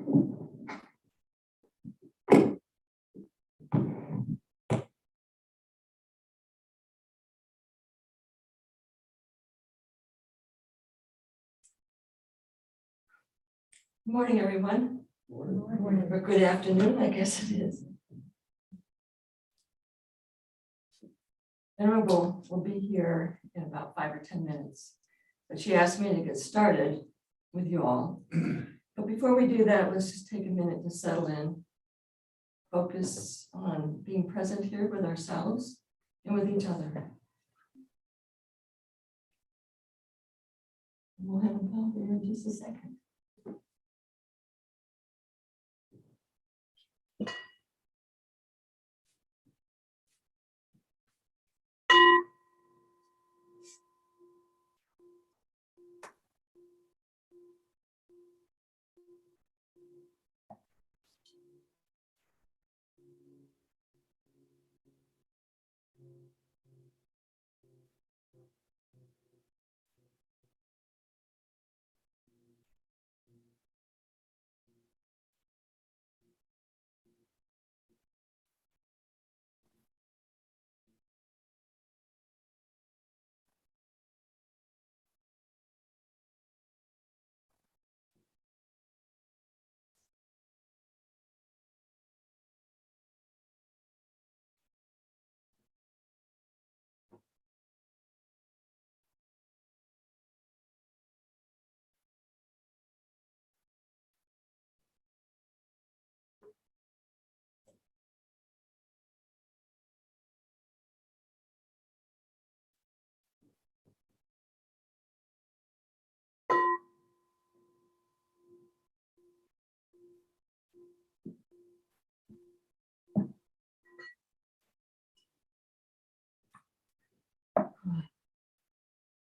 Good morning, everyone. Good morning, or good afternoon, I guess it is. Venerable will be here in about 5 or 10 minutes, but she asked me to get started with you all. But before we do that, let's just take a minute to settle in, focus on being present here with ourselves and with each other. We'll have a bell here in just a second.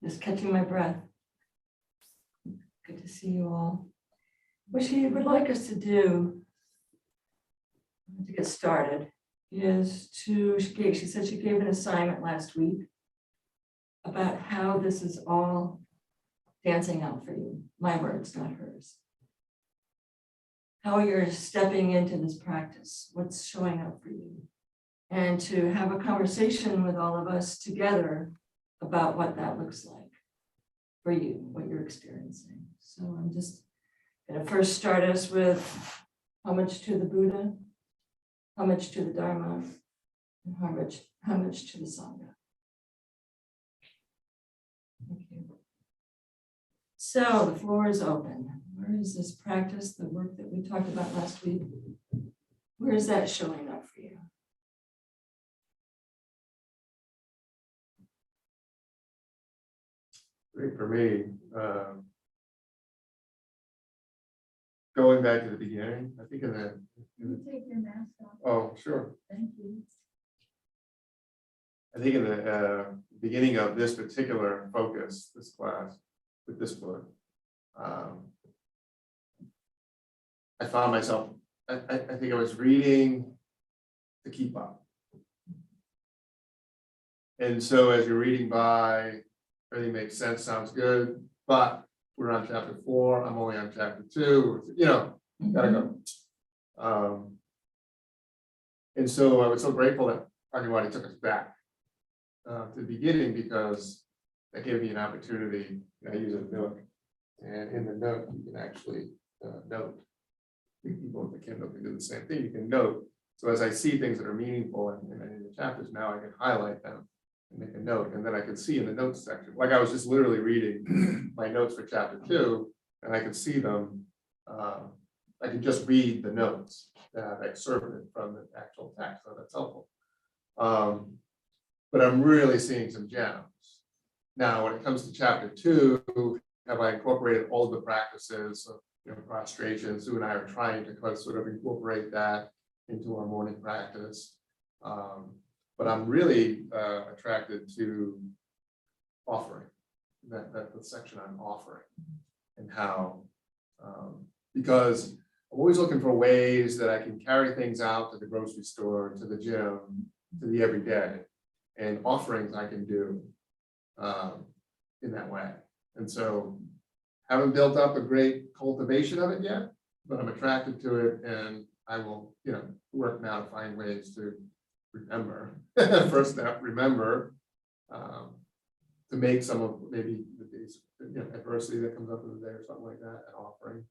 Just catching my breath. Good to see you all. What she would like us to do to get started is she said she gave an assignment last week about how this is all dancing out for you. My words, not hers. How you're stepping into this practice, what's showing up for you. And to have a conversation with all of us together about what that looks like for you, what you're experiencing. So I'm just going to first start us with homage to the Buddha, homage to the Dharma, and homage to the Sangha. Thank you. So the floor is open. Where is this practice, the work that we talked about last week? Where is that showing up for you? I think for me, going back to the beginning, I think Can you take your mask off? oh, sure. Thank you. I think in the beginning of this particular focus, this class, with this book, I found myself, I think I was reading to keep up. And so as you're reading by, everything makes sense, sounds good, but we're on chapter 4, I'm only on chapter 2, gotta go. And so I was so grateful that Anjali took us back to the beginning, because that gave me an opportunity. I use a note, and in the note, you can actually note. I think people with the Kindle can do the same thing, you can note. So as I see things that are meaningful in the chapters now, I can highlight them and make a note, and then I could see in the notes section, like I was just literally reading my notes for chapter 2, and I could see them. I could just read the notes that I've excerpted from the actual text, so that's helpful. But I'm really seeing some gems. Now, when it comes to chapter 2, have I incorporated all of the practices of prostration? Sue and I are trying to sort of incorporate that into our morning practice. But I'm really attracted to offering, that the section on offering, and how, because I'm always looking for ways that I can carry things out to the grocery store, to the gym, to the everyday, and offerings I can do in that way. And so haven't built up a great cultivation of it yet, but I'm attracted to it, and I will, work now to find ways to remember. First step, remember, to make some of maybe the days, adversity that comes up in the day or something like that, an offering,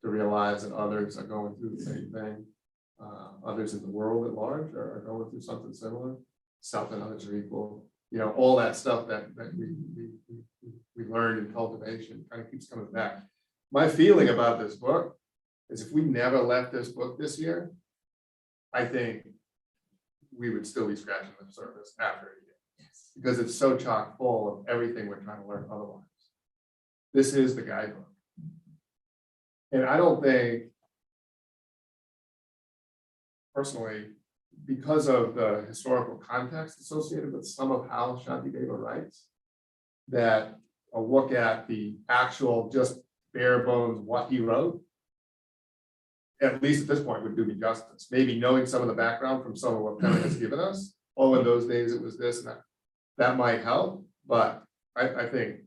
to realize that others are going through the same thing. Others in the world at large are going through something similar. Self and others are equal. All that stuff that we learned in cultivation kind of keeps coming back. My feeling about this book is if we never left this book this year, I think we would still be scratching the surface after a year. Because it's so chock full of everything we're trying to learn otherwise. This is the guidebook. And I don't think, personally, because of the historical context associated with some of how Shantideva writes, that a look at the actual just bare bones what he wrote, at least at this point, would do me justice. Maybe knowing some of the background from some of what Penna has given us, oh, in those days it was this and that might help, but I think,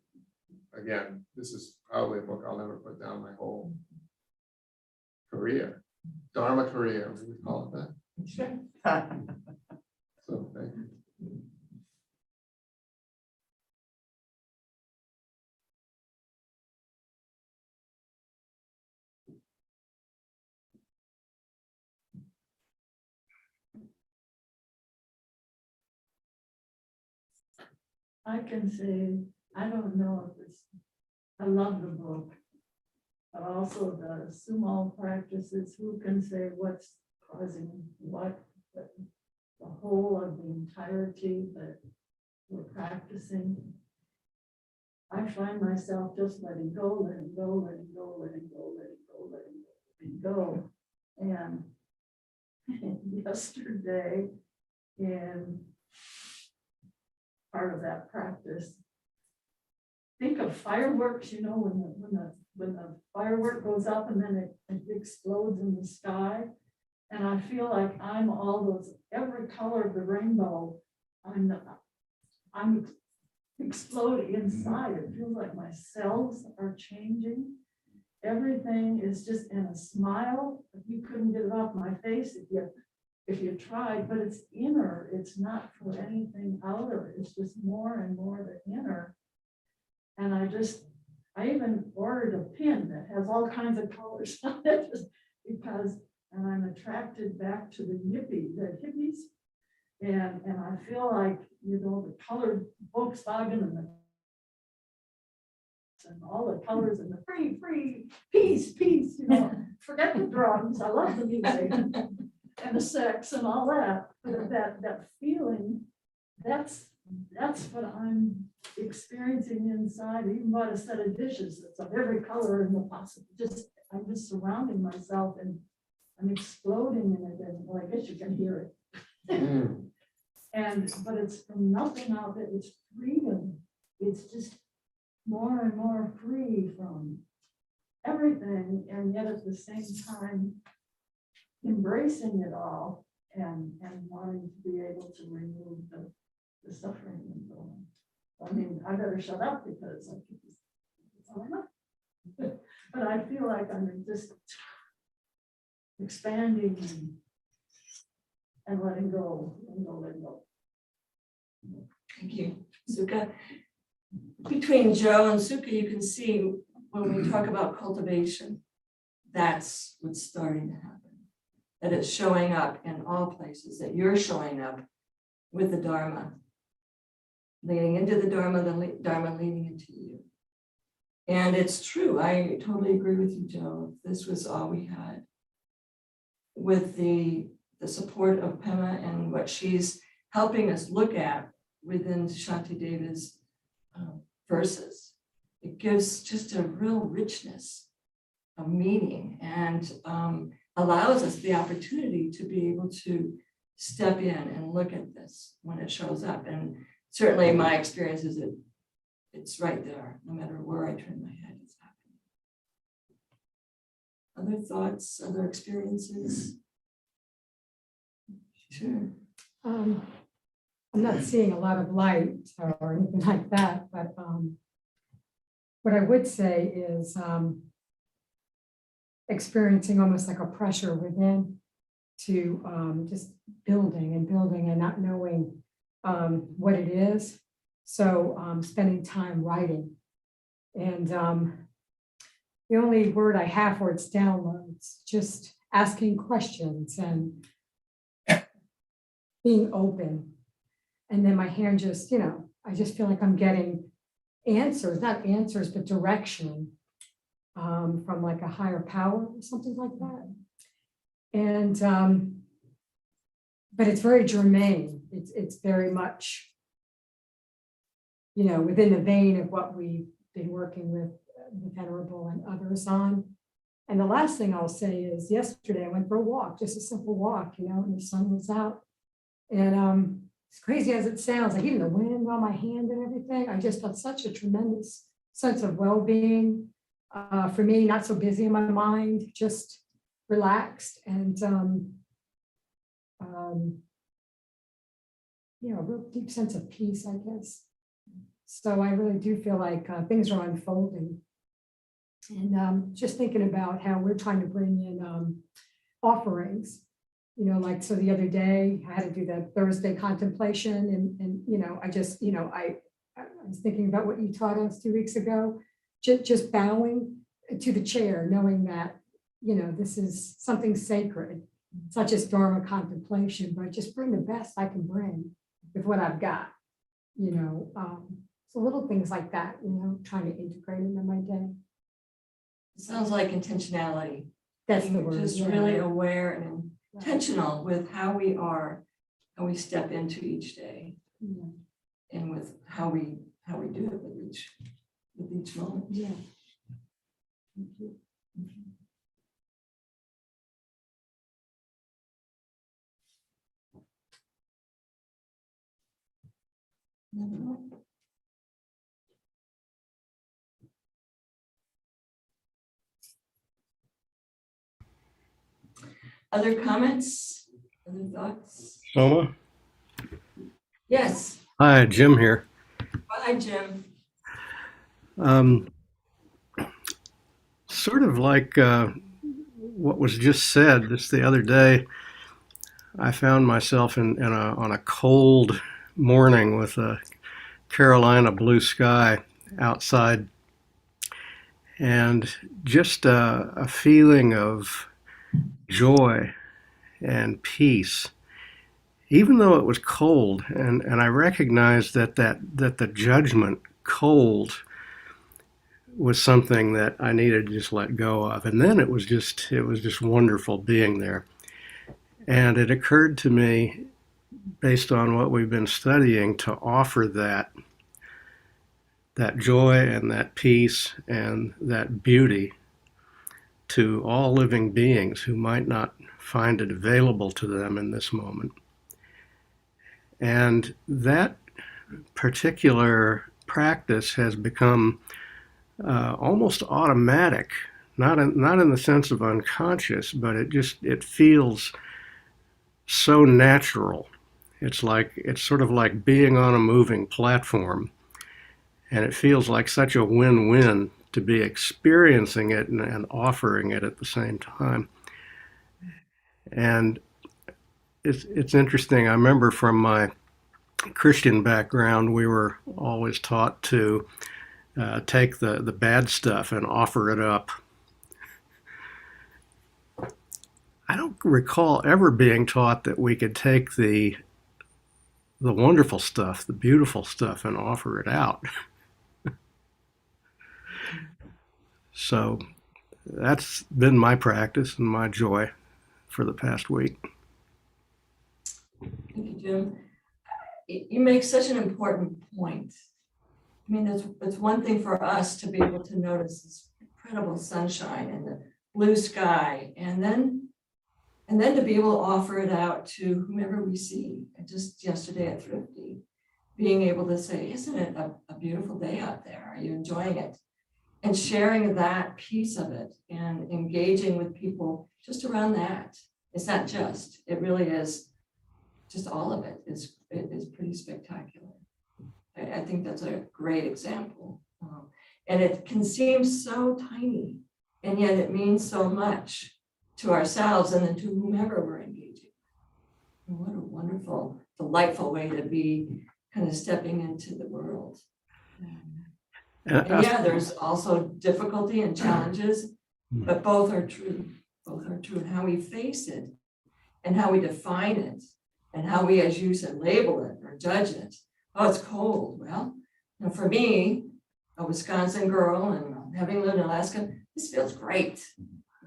again, this is probably a book I'll never put down my whole career, Dharma career, we would call it that. Sure. So, thank you. I can say, I don't know if it's, I love the book. But also the sumo practices, who can say what's causing what, but the whole of the entirety that we're practicing. I find myself just letting go, letting go, letting go, letting go, letting go, letting go, letting go. And yesterday, in part of that practice, think of fireworks, when the firework goes up and then it explodes in the sky. And I feel like I'm all those, every color of the rainbow, I'm exploding inside. It feels like my cells are changing. Everything is just in a smile. You couldn't get it off my face if you tried, but it's inner. It's not for anything outer. It's just more and more the inner. And I even ordered a pin that has all kinds of colors on it just because, and I'm attracted back to the hippies. And I feel like, the colored Volkswagen and all the colors and the free, peace, forget the drums. I love the music and the sex and all that. But that feeling, that's what I'm experiencing inside. I even bought a set of dishes that's of every color in the possible. I'm just surrounding myself and I'm exploding in it, and well, I guess you can hear it. But it's from nothing out there. It's freedom. It's just more and more free from everything, and yet at the same time embracing it all and wanting to be able to remove the suffering and so on. I mean, I better shut up because I keep this. But I feel like I'm just expanding and letting go, letting go. Thank you, Suka. Between Joe and Suka, you can see when we talk about cultivation, that's what's starting to happen. That it's showing up in all places, that you're showing up with the Dharma, leading into the Dharma, the Dharma leading into you. And it's true, I totally agree with you, Joe. If this was all we had, with the support of Pema and what she's helping us look at within Shantideva's verses, it gives just a real richness of meaning and allows us the opportunity to be able to step in and look at this when it shows up. And certainly my experience is that it's right there, no matter where I turn my head, it's happening. Other thoughts, other experiences? Sure. I'm not seeing a lot of light or anything like that, but what I would say is experiencing almost like a pressure within to just building and not knowing what it is. So spending time writing. And the only word I have for it's downloads, just asking questions and being open. And then my hand just, I just feel like I'm getting answers, not answers, but direction from like a higher power or something like that. And, but it's very germane. It's very much, within the vein of what we've been working with the Venerable and others on. And the last thing I'll say is yesterday I went for a walk, just a simple walk, and the sun was out. And as crazy as it sounds, like even the wind on my hand and everything, I just felt such a tremendous sense of well-being. For me, not so busy in my mind, just relaxed and a real deep sense of peace, I guess. So I really do feel like things are unfolding. And just thinking about how we're trying to bring in offerings, like, so the other day I had to do that Thursday contemplation and I just, I was thinking about what you taught us 2 weeks ago, just bowing to the chair, knowing that, this is something sacred. It's not just Dharma contemplation, but just bring the best I can bring with what I've got, so little things like that, trying to integrate them in my day. It sounds like intentionality. That's the Being word. just yeah. really aware and intentional with how we are, how we step into each day, Yeah. and with how we do it with each moment. Yeah. Thank you. Other comments? Other thoughts? Soma? Yes. Hi, Jim here. Hi, Jim. Sort of like what was just said, just the other day, I found myself on a cold morning with a Carolina blue sky outside, and just a feeling of joy and peace, even though it was cold. And I recognized that the judgment cold was something that I needed to just let go of. And then it was just wonderful being there. And it occurred to me, based on what we've been studying, to offer that joy and that peace and that beauty to all living beings who might not find it available to them in this moment. And that particular practice has become almost automatic, not in the sense of unconscious, but it feels so natural. It's sort of like being on a moving platform, and it feels like such a win-win to be experiencing it and offering it at the same time. And it's interesting. I remember from my Christian background, we were always taught to take the bad stuff and offer it up. I don't recall ever being taught that we could take the wonderful stuff, the beautiful stuff, and offer it out. So that's been my practice and my joy for the past week. Thank you, Jim. You make such an important point. I mean, it's one thing for us to be able to notice this incredible sunshine and the blue sky, and then to be able to offer it out to whomever we see. And just yesterday at Thrifty, being able to say, isn't it a beautiful day out there? Are you enjoying it? And sharing that piece of it and engaging with people just around that. It's not just, it really is, just all of it is pretty spectacular. I think that's a great example. And it can seem so tiny And yet it means so much to ourselves and then to whomever we're engaging. And what a wonderful, delightful way to be kind of stepping into the world. And And yeah, there's also difficulty and challenges, but both are true. Both are true. And how we face it and how we define it and how we, as you said, label it or judge it. Oh, it's cold. Well, you know, for me, a Wisconsin girl and having lived in Alaska, this feels great.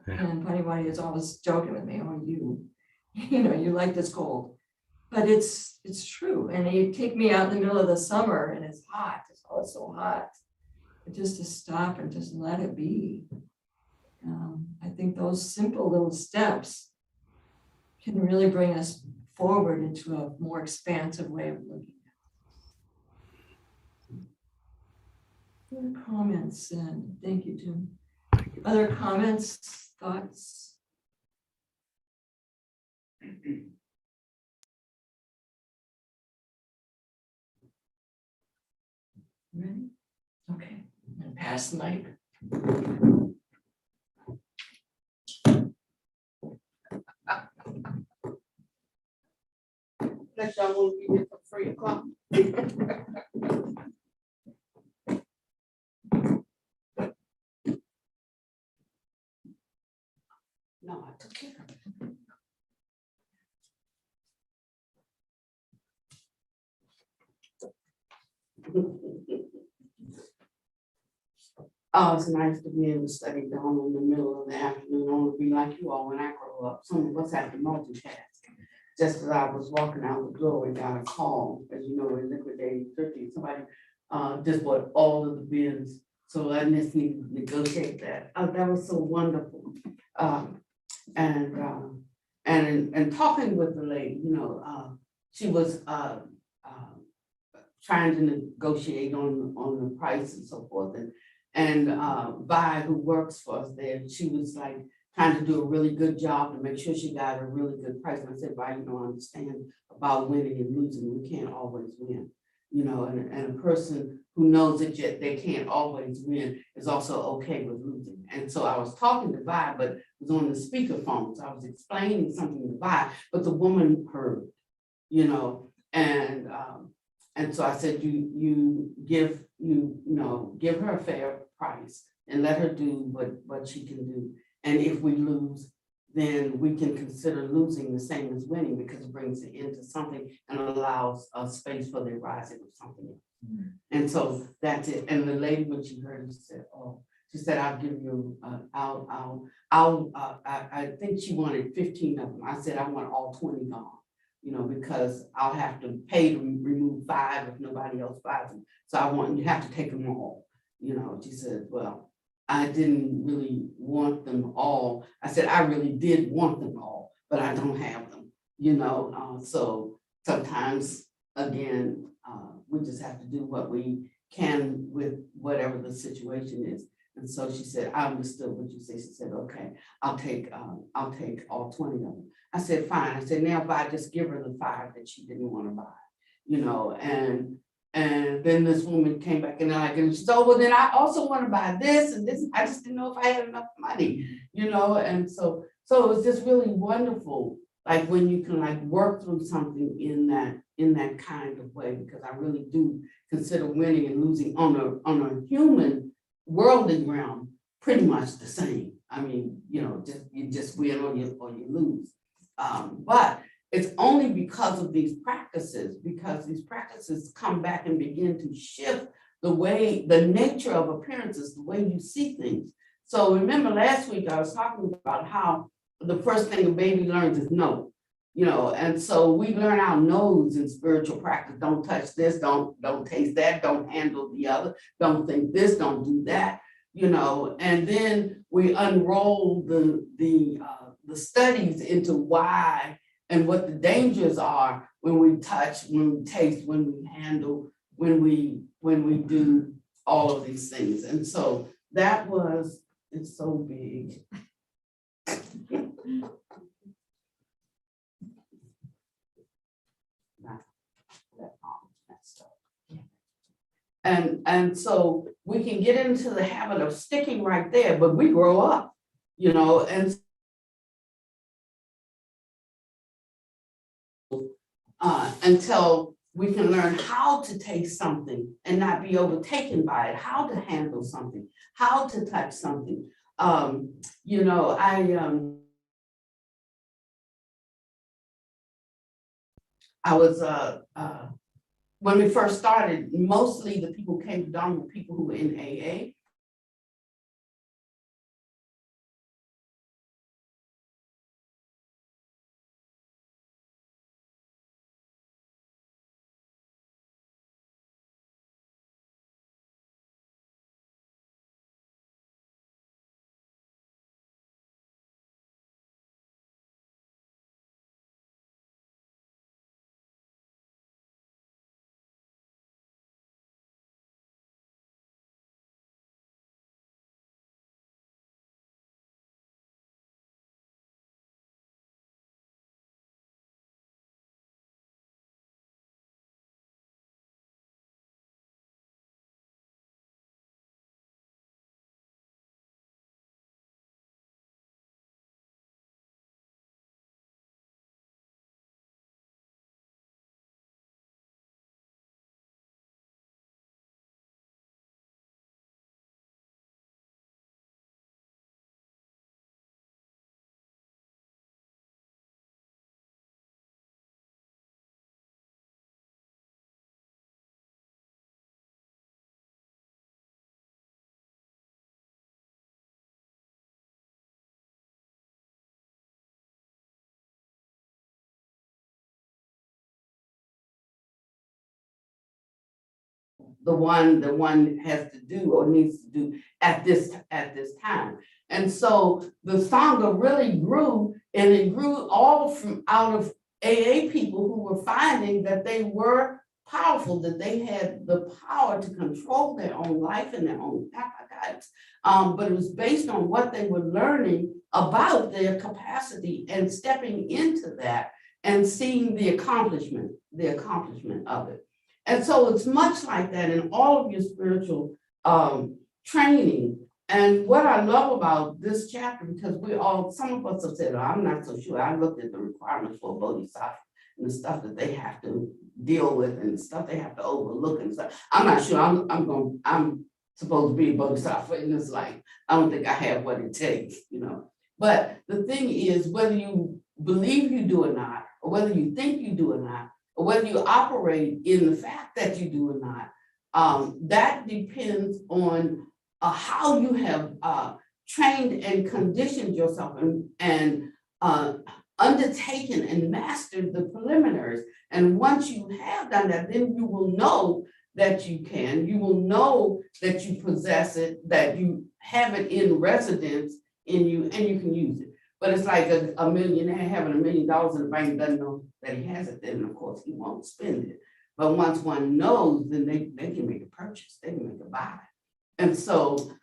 Yeah. And Punny is always joking with me, oh, you know, you like this cold. But it's true. And you take me out in the middle of the summer and it's hot. It's so hot. But just to stop and just let it be. I think those simple little steps can really bring us forward into a more expansive way of looking at it. Other comments, and thank you, Jim. Other comments, thoughts? Ready? Okay, I'm gonna pass the mic. Unless y'all want to be here for 3 o'clock. No, I took care of it. Oh, it's nice to be able to study down in the middle of the afternoon. I want to be like you all when I grow up. Some of us have to multitask. Just as I was walking out the door, we got a call, as you know, we're liquidating 50. Somebody just bought all of the bins. So I just need to negotiate that. That was so wonderful. And talking with the lady, you know, she was trying to negotiate on the price and so forth. And Vi, who works for us there, she was like trying to do a really good job to make sure she got a really good price. And I said, Vi, you don't understand about winning and losing. We can't always win, you know, and a person who knows that they can't always win is also okay with losing. And so I was talking to Vi, but it was on the speakerphone. So I was explaining something to Vi, but the woman heard, you know, and so I said, you give her a fair price and let her do what she can do. And if we lose, then we can consider losing the same as winning because it brings it into something and allows a space for the rising of something else. And so that's it. And the lady, when she heard it, she said, I'll give you, I think she wanted 15 of them. I said, I want all 20 gone. You know, because I'll have to pay to remove 5 if nobody else buys them. So you have to take them all. You know, she said, well, I didn't really want them all. I said, I really did want them all, but I don't have them, you know. So sometimes, again, we just have to do what we can with whatever the situation is. And so she said, I understood what you said. She said, okay, I'll take all 20 of them. I said, fine. I said, now Vi, just give her the 5 that she didn't want to buy, you know, and then this woman came back and she said, oh, well, then I also want to buy this and this. I just didn't know if I had enough money, you know, and so it was just really wonderful, like when you can like work through something in that kind of way, because I really do consider winning and losing on a human worldly realm pretty much the same. I mean, you know, you just win or you lose. But it's only because of these practices, because these practices come back and begin to shift the nature of appearances, the way you see things. So remember last week I was talking about how the first thing a baby learns is no, you know, and so we learn our no's in spiritual practice. Don't touch this, don't taste that, don't handle the other, don't think this, don't do that, you know, and then we unroll the studies into why and what the dangers are when we touch, when we taste, when we handle, when we do all of these things. And so it's so big. And so we can get into the habit of sticking right there, but we grow up, and until we can learn how to taste something and not be overtaken by it, how to handle something, how to touch something. I was when we first started, mostly the people who came to Dharma were people who were in AA. The one has to do or needs to do at this time. And so the Sangha really grew, and it grew all from out of AA people who were finding that they were powerful, that they had the power to control their own life and their own appetites. But it was based on what they were learning about their capacity and stepping into that and seeing the accomplishment of it. And so it's much like that in all of your spiritual training. And what I love about this chapter, because some of us have said, oh, I'm not so sure. I looked at the requirements for a bodhisattva and the stuff that they have to deal with and the stuff they have to overlook and stuff. I'm not sure I'm supposed to be a bodhisattva in this life. I don't think I have what it takes, But the thing is, whether you believe you do or not, or whether you think you do or not, or whether you operate in the fact that you do or not, that depends on how you have trained and conditioned yourself and undertaken and mastered the preliminaries. And once you have done that, then you will know that you will know that you possess it, that you have it in residence in you, and you can use it. But it's like a millionaire having $1 million in the bank, doesn't know that he has it, then of course he won't spend it. But once one knows, then they can make a purchase, they can make a buy. And so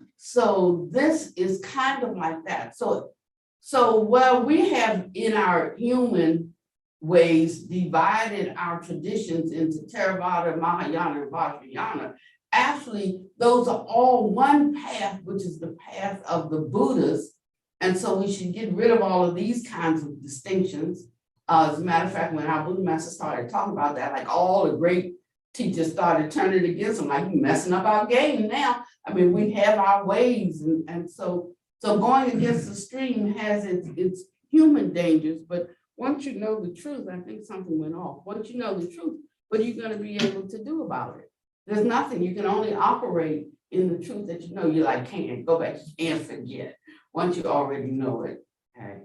this is kind of like that. So while we have in our human ways divided our traditions into Theravada, Mahayana, and Vajrayana, actually those are all one path, which is the path of the Buddhas. And so we should get rid of all of these kinds of distinctions. As a matter of fact, when our Buddha master started talking about that, like all the great teachers started turning against them, like, you messing up our game now. I mean, we have our ways, and so going against the stream has its human dangers. But once you know the truth, I think something went off. Once you know the truth, what are you going to be able to do about it? There's nothing. You can only operate in the truth that you know. You like can't go back and forget. Once you already know it,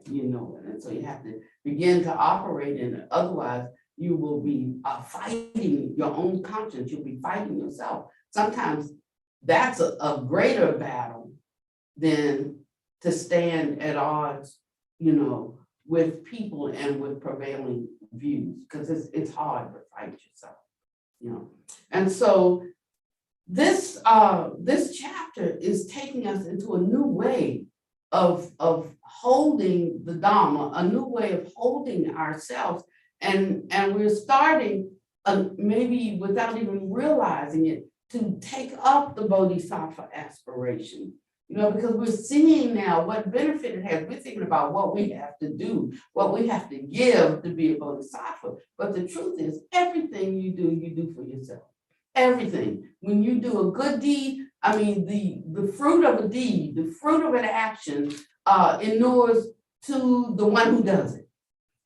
you know it. And so you have to begin to operate in it. Otherwise, you will be fighting your own conscience. You'll be fighting yourself. Sometimes that's a greater battle than to stand at odds, with people and with prevailing views, because it's hard to fight yourself, And so this chapter is taking us into a new way of holding the Dhamma, a new way of holding ourselves, and we're starting maybe without even realizing it to take up the Bodhisattva aspiration. You know, because we're seeing now what benefit it has. We're thinking about what we have to do, what we have to give to be a Bodhisattva. But the truth is, everything you do for yourself. Everything. When you do a good deed, I mean, the fruit of a deed, the fruit of an action inures to the one who does it.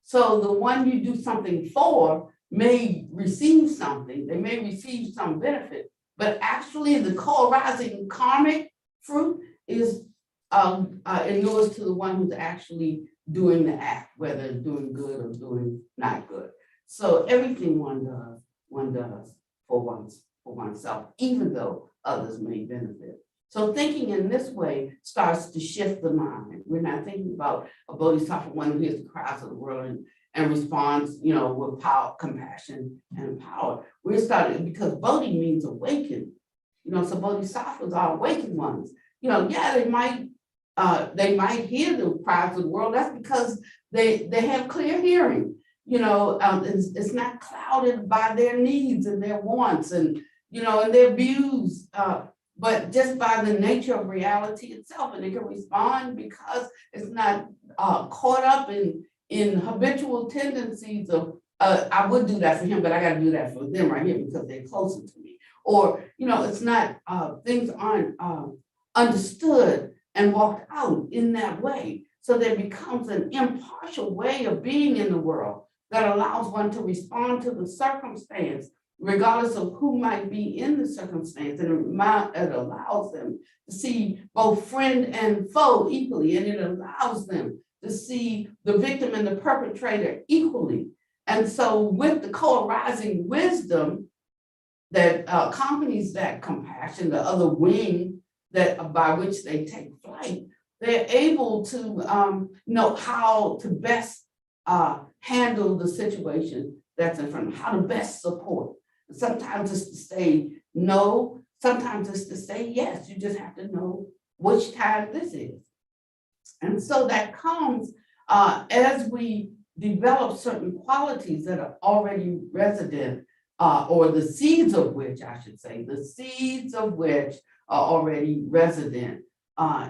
So the one you do something for may receive something, they may receive some benefit, but actually the co-arising karmic fruit is inures to the one who's actually doing the act, whether doing good or doing not good. So everything one does for oneself, even though others may benefit. So thinking in this way starts to shift the mind. We're not thinking about a bodhisattva, one who hears the cries of the world and responds, you know, with power, compassion, and power. We're starting, because bodhi means awaken. You know, so bodhisattvas are awakened ones. You know, yeah, they might hear the cries of the world. That's because they have clear hearing. You know, it's not clouded by their needs and their wants and, you know, and their views, but just by the nature of reality itself. And they can respond because it's not caught up in habitual tendencies of, I would do that for him, but I got to do that for them right here because they're closer to me. Or, you know, it's not, things aren't understood and walked out in that way. So there becomes an impartial way of being in the world that allows one to respond to the circumstance, regardless of who might be in the circumstance. And it allows them to see both friend and foe equally, and it allows them to see the victim and the perpetrator equally. And so with the co-arising wisdom that accompanies that compassion, the other wing that by which they take flight, they're able to know how to best handle the situation that's in front of them, how to best support. Sometimes it's to say no, sometimes it's to say yes. You just have to know which time this is. And so that comes as we develop certain qualities that are already resident, or the seeds of which, I should say, the seeds of which are already resident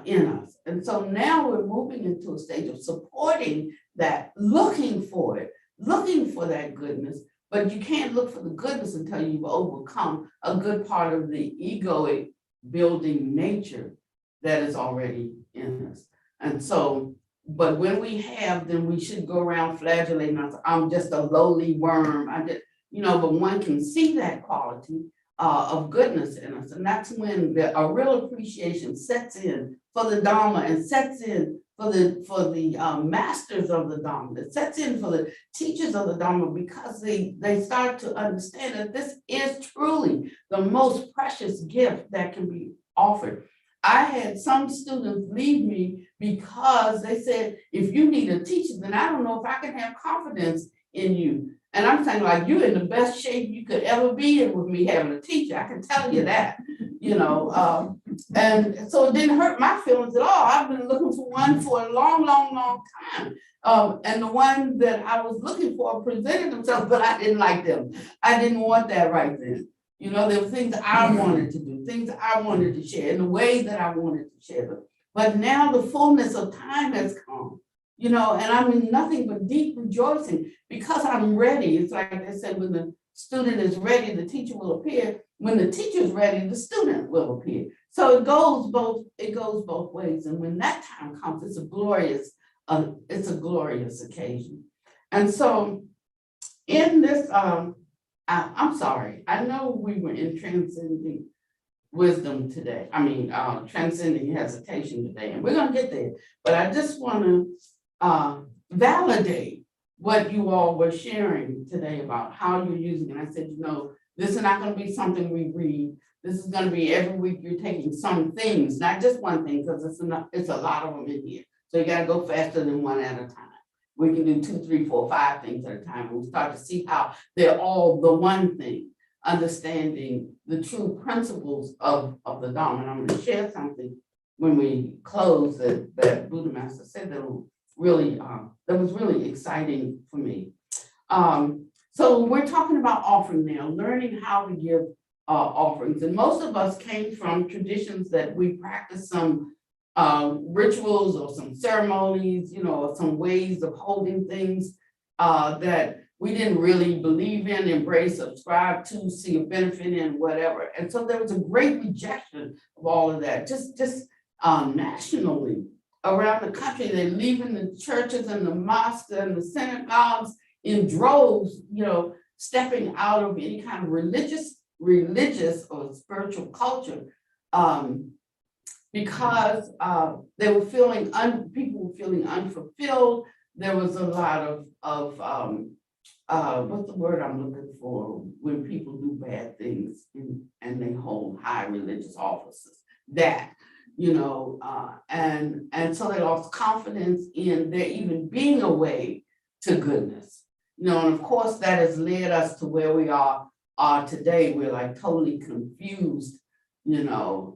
in us. And so now we're moving into a stage of supporting that, looking for it, looking for that goodness, but you can't look for the goodness until you've overcome a good part of the egoic building nature that is already in us. And so, but when we have, then we should go around flagellating us. I'm just a lowly worm. I just, you know, but one can see that quality of goodness in us. And that's when a real appreciation sets in for the Dharma and sets in for the masters of the Dharma, that sets in for the teachers of the Dharma, because they start to understand that this is truly the most precious gift that can be offered. I had some students leave me because they said, if you need a teacher, then I don't know if I can have confidence in you. And I'm saying, like, you're in the best shape you could ever be in with me having a teacher. I can tell you that, you know. And so it didn't hurt my feelings at all. I've been looking for one for a long, long, long time. And the one that I was looking for presented themselves, but I didn't like them. I didn't want that right then. You know, there were things I wanted to do, things I wanted to share in the way that I wanted to share them. But now the fullness of time has come. You know, and I'm in nothing but deep rejoicing because I'm ready. It's like they said, when the student is ready, the teacher will appear. When the teacher is ready, the student will appear. So it goes both ways. And when that time comes, it's a glorious occasion. And so in this, I'm sorry, I know we were in transcending wisdom today. I mean, transcending hesitation today, and we're gonna get there. But I just want to validate what you all were sharing today about how you're using it. I said, you know, this is not going to be something we read. This is going to be every week you're taking some things, not just one thing, because it's a lot of them in here. So you got to go faster than one at a time. We can do 2, 3, 4, 5 things at a time. We'll start to see how they're all the one thing, understanding the true principles of the Dharma. And I'm going to share something when we close that Buddha Master said that was really exciting for me. So we're talking about offering now, learning how to give offerings. And most of us came from traditions that we practice some rituals or some ceremonies, you know, or some ways of holding things that we didn't really believe in, embrace, subscribe to, see a benefit in, whatever. And so there was a great rejection of all of that, just nationally around the country. They're leaving the churches and the mosques and the synagogues in droves, you know, stepping out of any kind of religious or spiritual culture, because they were people were feeling unfulfilled. There was a lot of what's the word I'm looking for when people do bad things and they hold high religious offices, that, you know, and so they lost confidence in there even being a way to goodness, you know. And of course that has led us to where we are today. We're like totally confused, you know.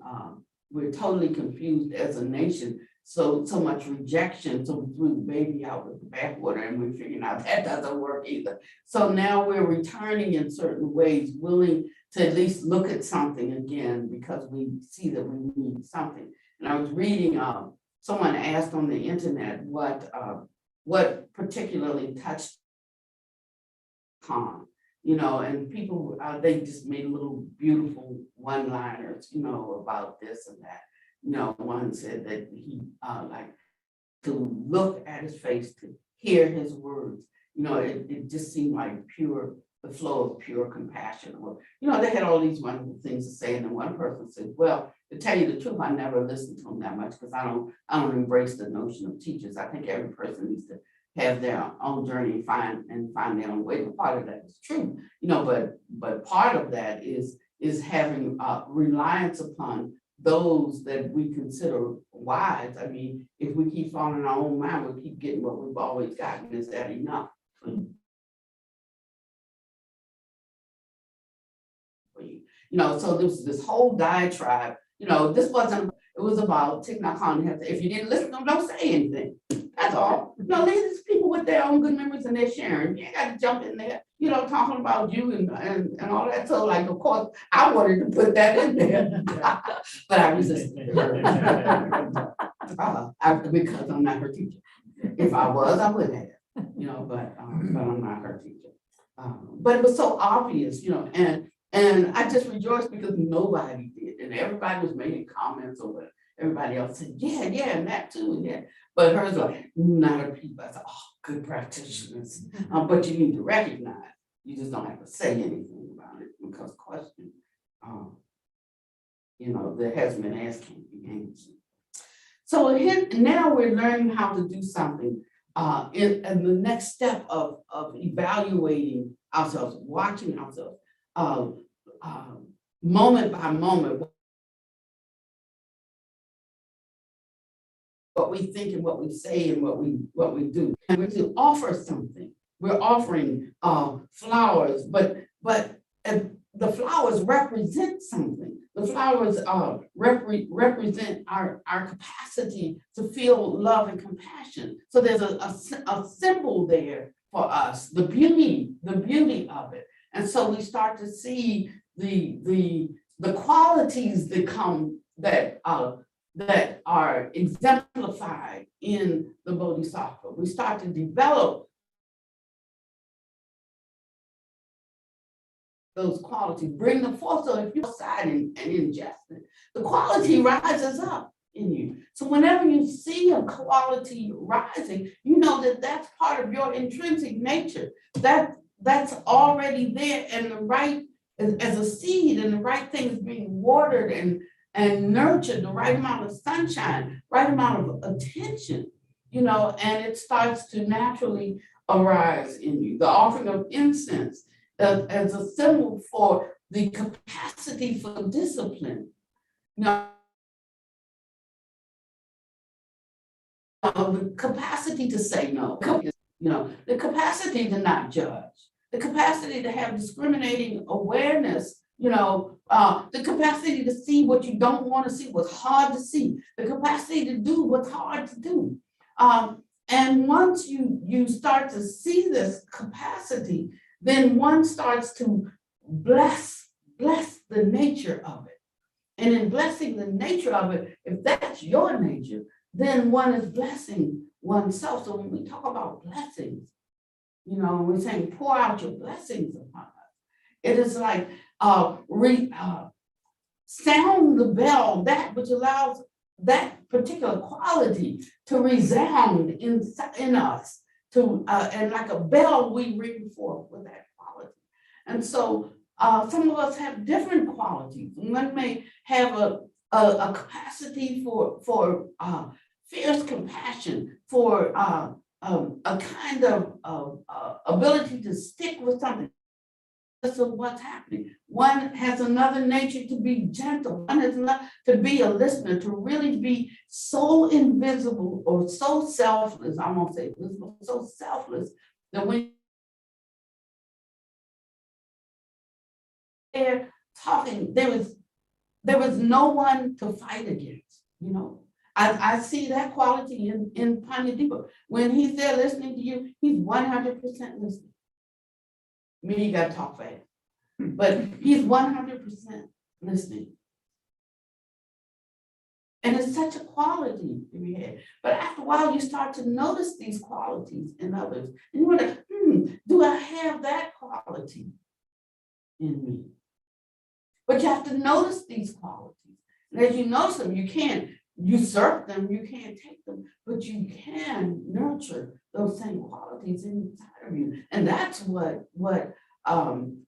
We're totally confused as a nation. So much rejection. So we threw the baby out with the bathwater, and we're figuring out that doesn't work either. So now we're returning in certain ways, willing to at least look at something again because we see that we need something. And I was reading, someone asked on the internet what particularly touched Khan, you know, and people, they just made little beautiful one-liners, you know, about this and that. You know, one said that he like to look at his face, to hear his words, you know, it just seemed like the flow of pure compassion. Or, you know, they had all these wonderful things to say. And then one person said, well, to tell you the truth, I never listened to them that much because I don't embrace the notion of teachers. I think every person needs to have their own journey and find their own way. But part of that is true, you know, but part of that is having reliance upon those that we consider wise. I mean, if we keep following our own mind, we'll keep getting what we've always gotten. Is that enough? You know, so there was this whole diatribe, you know, it was about Thich Nhat Hanh. If you didn't listen to them, don't say anything. That's all. No, there's people with their own good memories and they're sharing. You ain't got to jump in there, you know, talking about you and all that. So, like, of course, I wanted to put that in there, but I resisted. Because I'm not her teacher. If I was, I would have, you know, but I'm not her teacher. But it was so obvious, you know, and I just rejoiced because nobody did, and everybody was making comments over it. Everybody else said, yeah, and that too, and yeah. But hers like, not a people. I said, oh, good practitioners. But you need to recognize, you just don't have to say anything about it because question, you know, there hasn't been asked can't be answered. So now we're learning how to do something in the next step of evaluating ourselves, watching ourselves, moment by moment, what we think and what we say and what we do. And we're to offer something. We're offering flowers, but the flowers represent something. The flowers represent our capacity to feel love and compassion. So there's a symbol there for us, the beauty of it. And so we start to see the qualities that are exemplified in the Bodhisattva. We start to develop those qualities, bring them forth. So if you outside and ingest it, the quality rises up in you. So whenever you see a quality rising, you know that that's part of your intrinsic nature. That's already there, and the right as a seed, and the right thing is being watered and nurtured, the right amount of sunshine, right amount of attention, you know, and it starts to naturally arise in you. The offering of incense as a symbol for the capacity for discipline. You know, the capacity to say no, you know, the capacity to not judge, the capacity to have discriminating awareness, you know, the capacity to see what you don't want to see, what's hard to see, the capacity to do what's hard to do. And once you start to see this capacity, then one starts to bless bless the nature of it. And in blessing the nature of it, if that's your nature, then one is blessing oneself. So when we talk about blessings, we're saying pour out your blessings upon us. It is like sound the bell, that which allows that particular quality to resound in us, and like a bell we ring forth with that quality. And so some of us have different qualities. One may have a capacity for fierce compassion, for a kind of ability to stick with something. Of what's happening. One has another nature to be gentle. One has not to be a listener, to really be so invisible or so selfless. I won't say invisible, so selfless that when they're talking, there was no one to fight against. I see that quality in Panya Deepa. When he's there listening to you, he's 100% listening. Me, you gotta talk fast, but he's 100% listening. And it's such a quality to be had. But after a while, you start to notice these qualities in others. And you wonder, do I have that quality in me? But you have to notice these qualities. And as you notice them, you can't usurp them, you can't take them, but you can nurture those same qualities inside of you. And that's what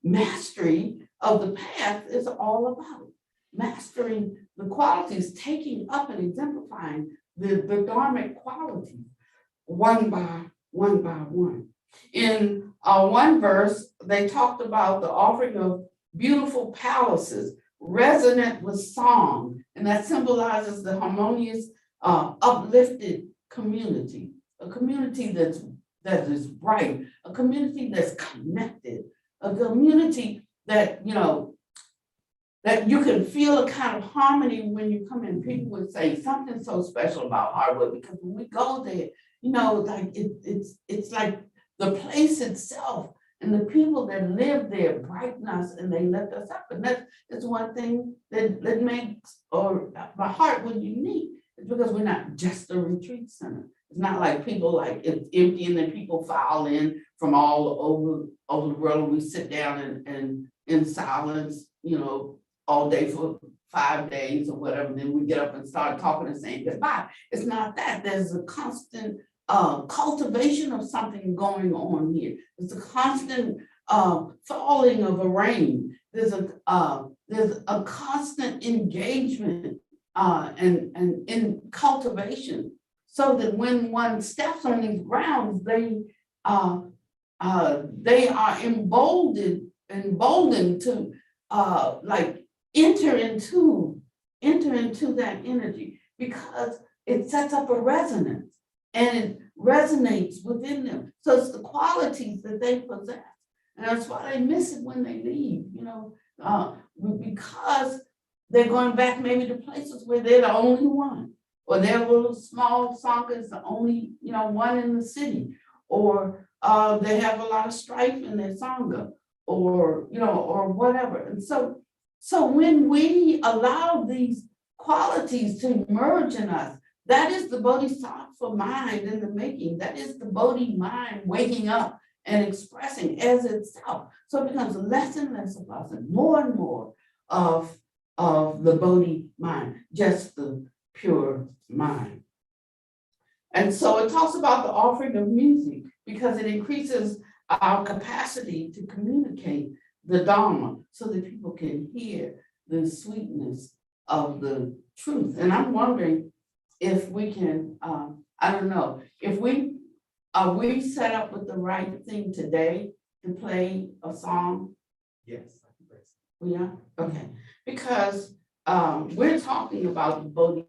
mastery of the path is all about. Mastering the qualities, taking up and exemplifying the dharmic qualities one by one. In one verse, they talked about the offering of beautiful palaces resonant with song, and that symbolizes the harmonious, uplifted community, a community that is bright, a community that's connected, a community that that you can feel a kind of harmony when you come in. People would say something so special about Hardwood, because when we go there, like it's like the place itself and the people that live there brighten us and they lift us up. And that's one thing that makes my Hardwood unique. It's because we're not just a retreat center. It's not like people like it's empty and then people file in from all over the world and we sit down and in silence, all day for 5 days or whatever. Then we get up and start talking and saying goodbye. It's not that. There's a constant cultivation of something going on here. There's a constant falling of a rain. There's a constant engagement and in cultivation, so that when one steps on these grounds, they are emboldened to like enter into that energy, because it sets up a resonance and it resonates within them. So it's the qualities that they possess, and that's why they miss it when they leave. Because they're going back maybe to places where they're the only one, or their little small sangha is the only one in the city, or they have a lot of strife in their sangha, or whatever. And so when we allow these qualities to emerge in us, that is the bodhisattva mind in the making. That is the bodhi mind waking up and expressing as itself. So it becomes less and less of us and more of the bodhi mind, just the pure mind. And so it talks about the offering of music because it increases our capacity to communicate the Dharma so that people can hear the sweetness of the truth. And I'm wondering if we can, I don't know, are we set up with the right thing today to play a song? Yes. We are? Okay. Because we're talking about the Bodhi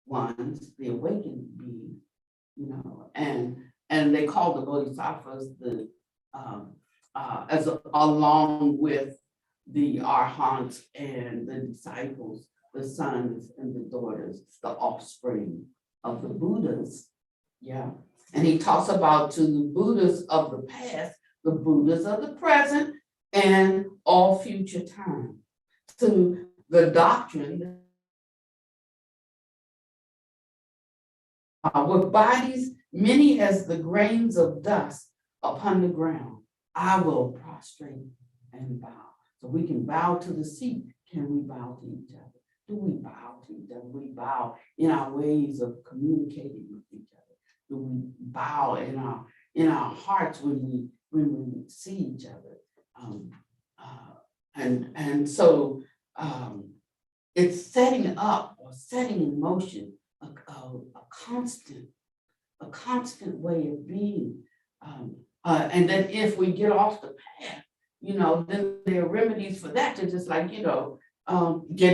ones, the awakened beings, and they call the Bodhisattvas along with the Arhants and the disciples, the sons and the daughters, the offspring of the Buddhas. Yeah. And he talks about to the Buddhas of the past, the Buddhas of the present, and all future time. To the doctrine with bodies many as the grains of dust upon the ground, I will prostrate and bow. So we can bow to the seat. Can we bow to each other? Do we bow to each other? We bow in our ways of communicating with each other. Do we bow in our hearts when we see each other? So it's setting up or setting in motion a constant way of being. And then if we get off the path, then there are remedies for that to just like, get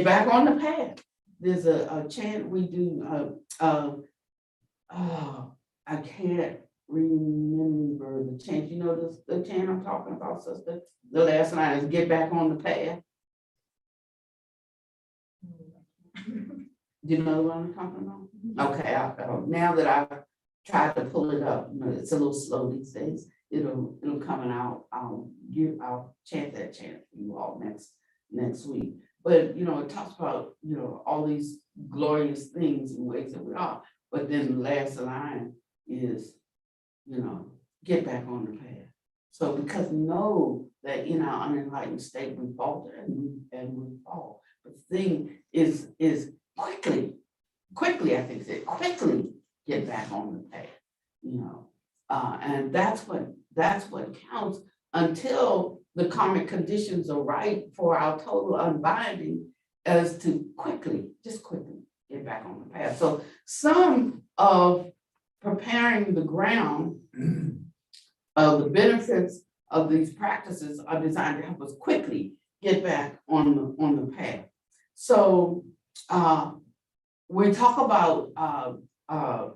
back on the path. There's a chant we do, I can't remember the chant, the chant I'm talking about, sister? The last line is get back on the path. Do you know what I'm talking about? Okay, now that I've tried to pull it up, it's a little slow these days. It'll come out. I'll chant that chant for you all next week. But it talks about all these glorious things and ways that we are. But then the last line is get back on the path. So because we know that in our unenlightened state we falter and we fall. But the thing is quickly, I think say quickly get back on the path, and that's what counts until the karmic conditions are right for our total unbinding, as to just quickly get back on the path. So some of preparing the ground of the benefits of these practices are designed to help us quickly get back on the path. So we talk about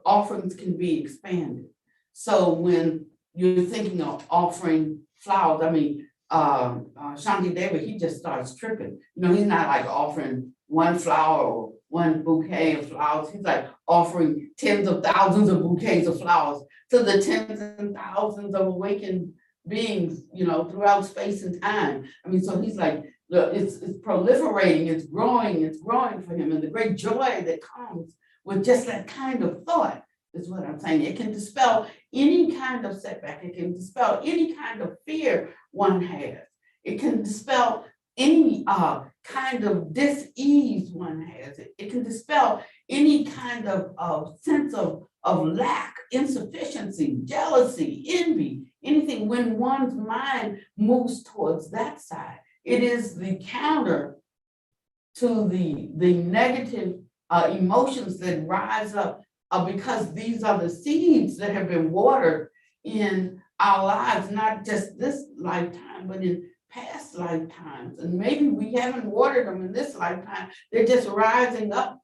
offerings can be expanded. So when you're thinking of offering flowers, I mean, Shanti Deva, he just starts tripping. He's not like offering one flower or one bouquet of flowers. He's like offering tens of thousands of bouquets of flowers to the tens and thousands of awakened beings, throughout space and time. I mean, so he's like, it's proliferating, it's growing for him. And the great joy that comes with just that kind of thought is what I'm saying. It can dispel any kind of setback. It can dispel any kind of fear one has. It can dispel any kind of dis-ease one has. It can dispel any kind of sense of lack, insufficiency, jealousy, envy, anything when one's mind moves towards that side. It is the counter to the negative emotions that rise up because these are the seeds that have been watered in our lives, not just this lifetime, but in past lifetimes. And maybe we haven't watered them in this lifetime. They're just rising up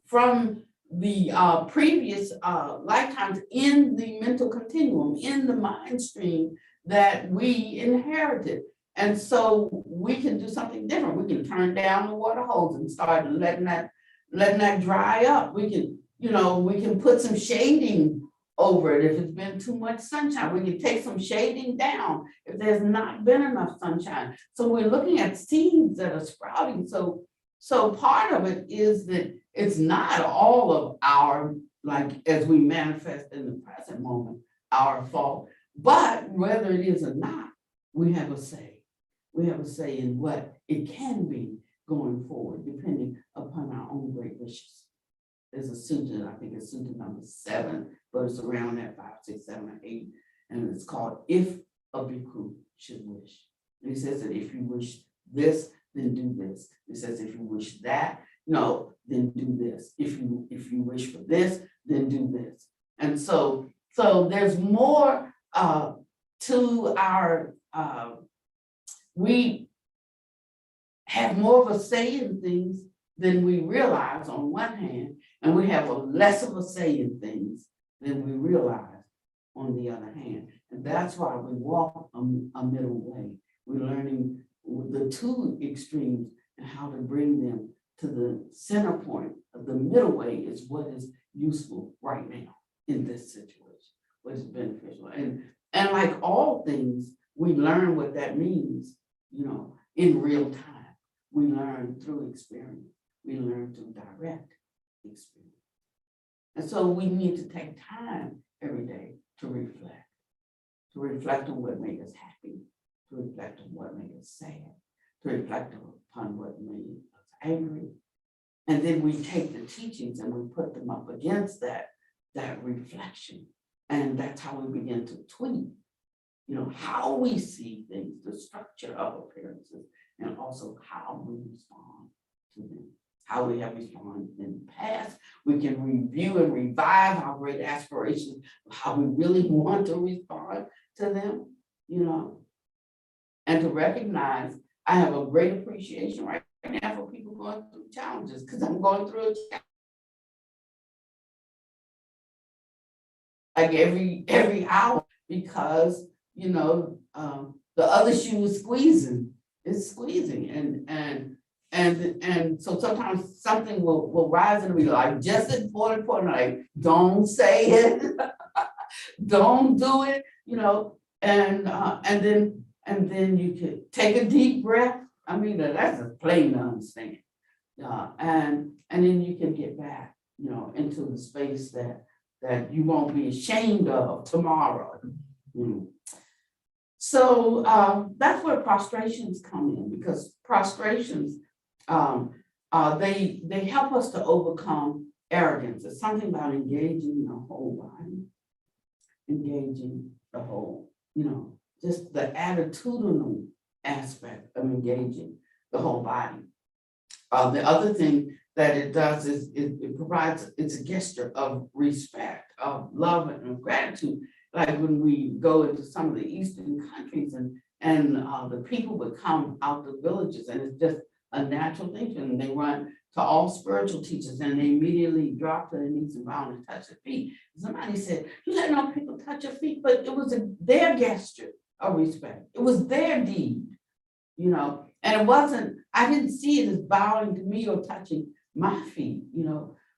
from the previous lifetimes in the mental continuum, in the mind stream that we inherited. And so we can do something different. We can turn down the water hose and start letting that dry up. We can, we can put some shading over it if it's been too much sunshine. We can take some shading down if there's not been enough sunshine. So we're looking at seeds that are sprouting. So part of it is that it's not all of our, like as we manifest in the present moment, our fault, but whether it is or not, we have a say. We have a say in what it can be going forward, depending upon our own great wishes. There's a sutta, I think it's sutta number 7, but it's around that 5, 6, 7, or 8, and it's called "If a Bhikkhu Should Wish." And he says that if you wish this, then do this. It says if you wish that, no, then do this. If you wish for this, then do this. And so there's more to our. We have more of a say in things than we realize on one hand, and we have a less of a say in things than we realize on the other hand. And that's why we walk a middle way. We're learning the two extremes and how to bring them to the center point of the middle way is what is useful right now in this situation, what is beneficial. And And like all things, we learn what that means, in real time. We learn through experience. We learn through direct experience. And so we need to take time every day to reflect on what made us happy, to reflect on what made us sad, to reflect upon what made us angry. And then we take the teachings and we put them up against that reflection. And that's how we begin to tweak, how we see things, the structure of appearances, and also how we respond to them, how we have responded in the past. We can review and revive our great aspirations of how we really want to respond to them, and to recognize I have a great appreciation right now for people going through challenges, because I'm going through a challenge. Like every hour, because the other shoe is squeezing, and so sometimes something will rise and be like just as important, like don't say it, don't do it, and then you could take a deep breath. I mean, that's a plain to understand. And then you can get back, into the space that you won't be ashamed of tomorrow. So that's where prostrations come in, because prostrations, they help us to overcome arrogance. It's something about engaging the whole body, engaging the whole, just the attitudinal aspect of engaging the whole body. The other thing that it does is it provides, it's a gesture of respect, of love, and of gratitude. Like when we go into some of the Eastern countries and the people would come out the villages, and it's just a natural thing, and they run to all spiritual teachers and they immediately drop to their knees and bow and touch their feet. Somebody said, you let no people touch your feet, but it was their gesture of respect. It was their deed, and it wasn't, I didn't see it as bowing to me or touching my feet,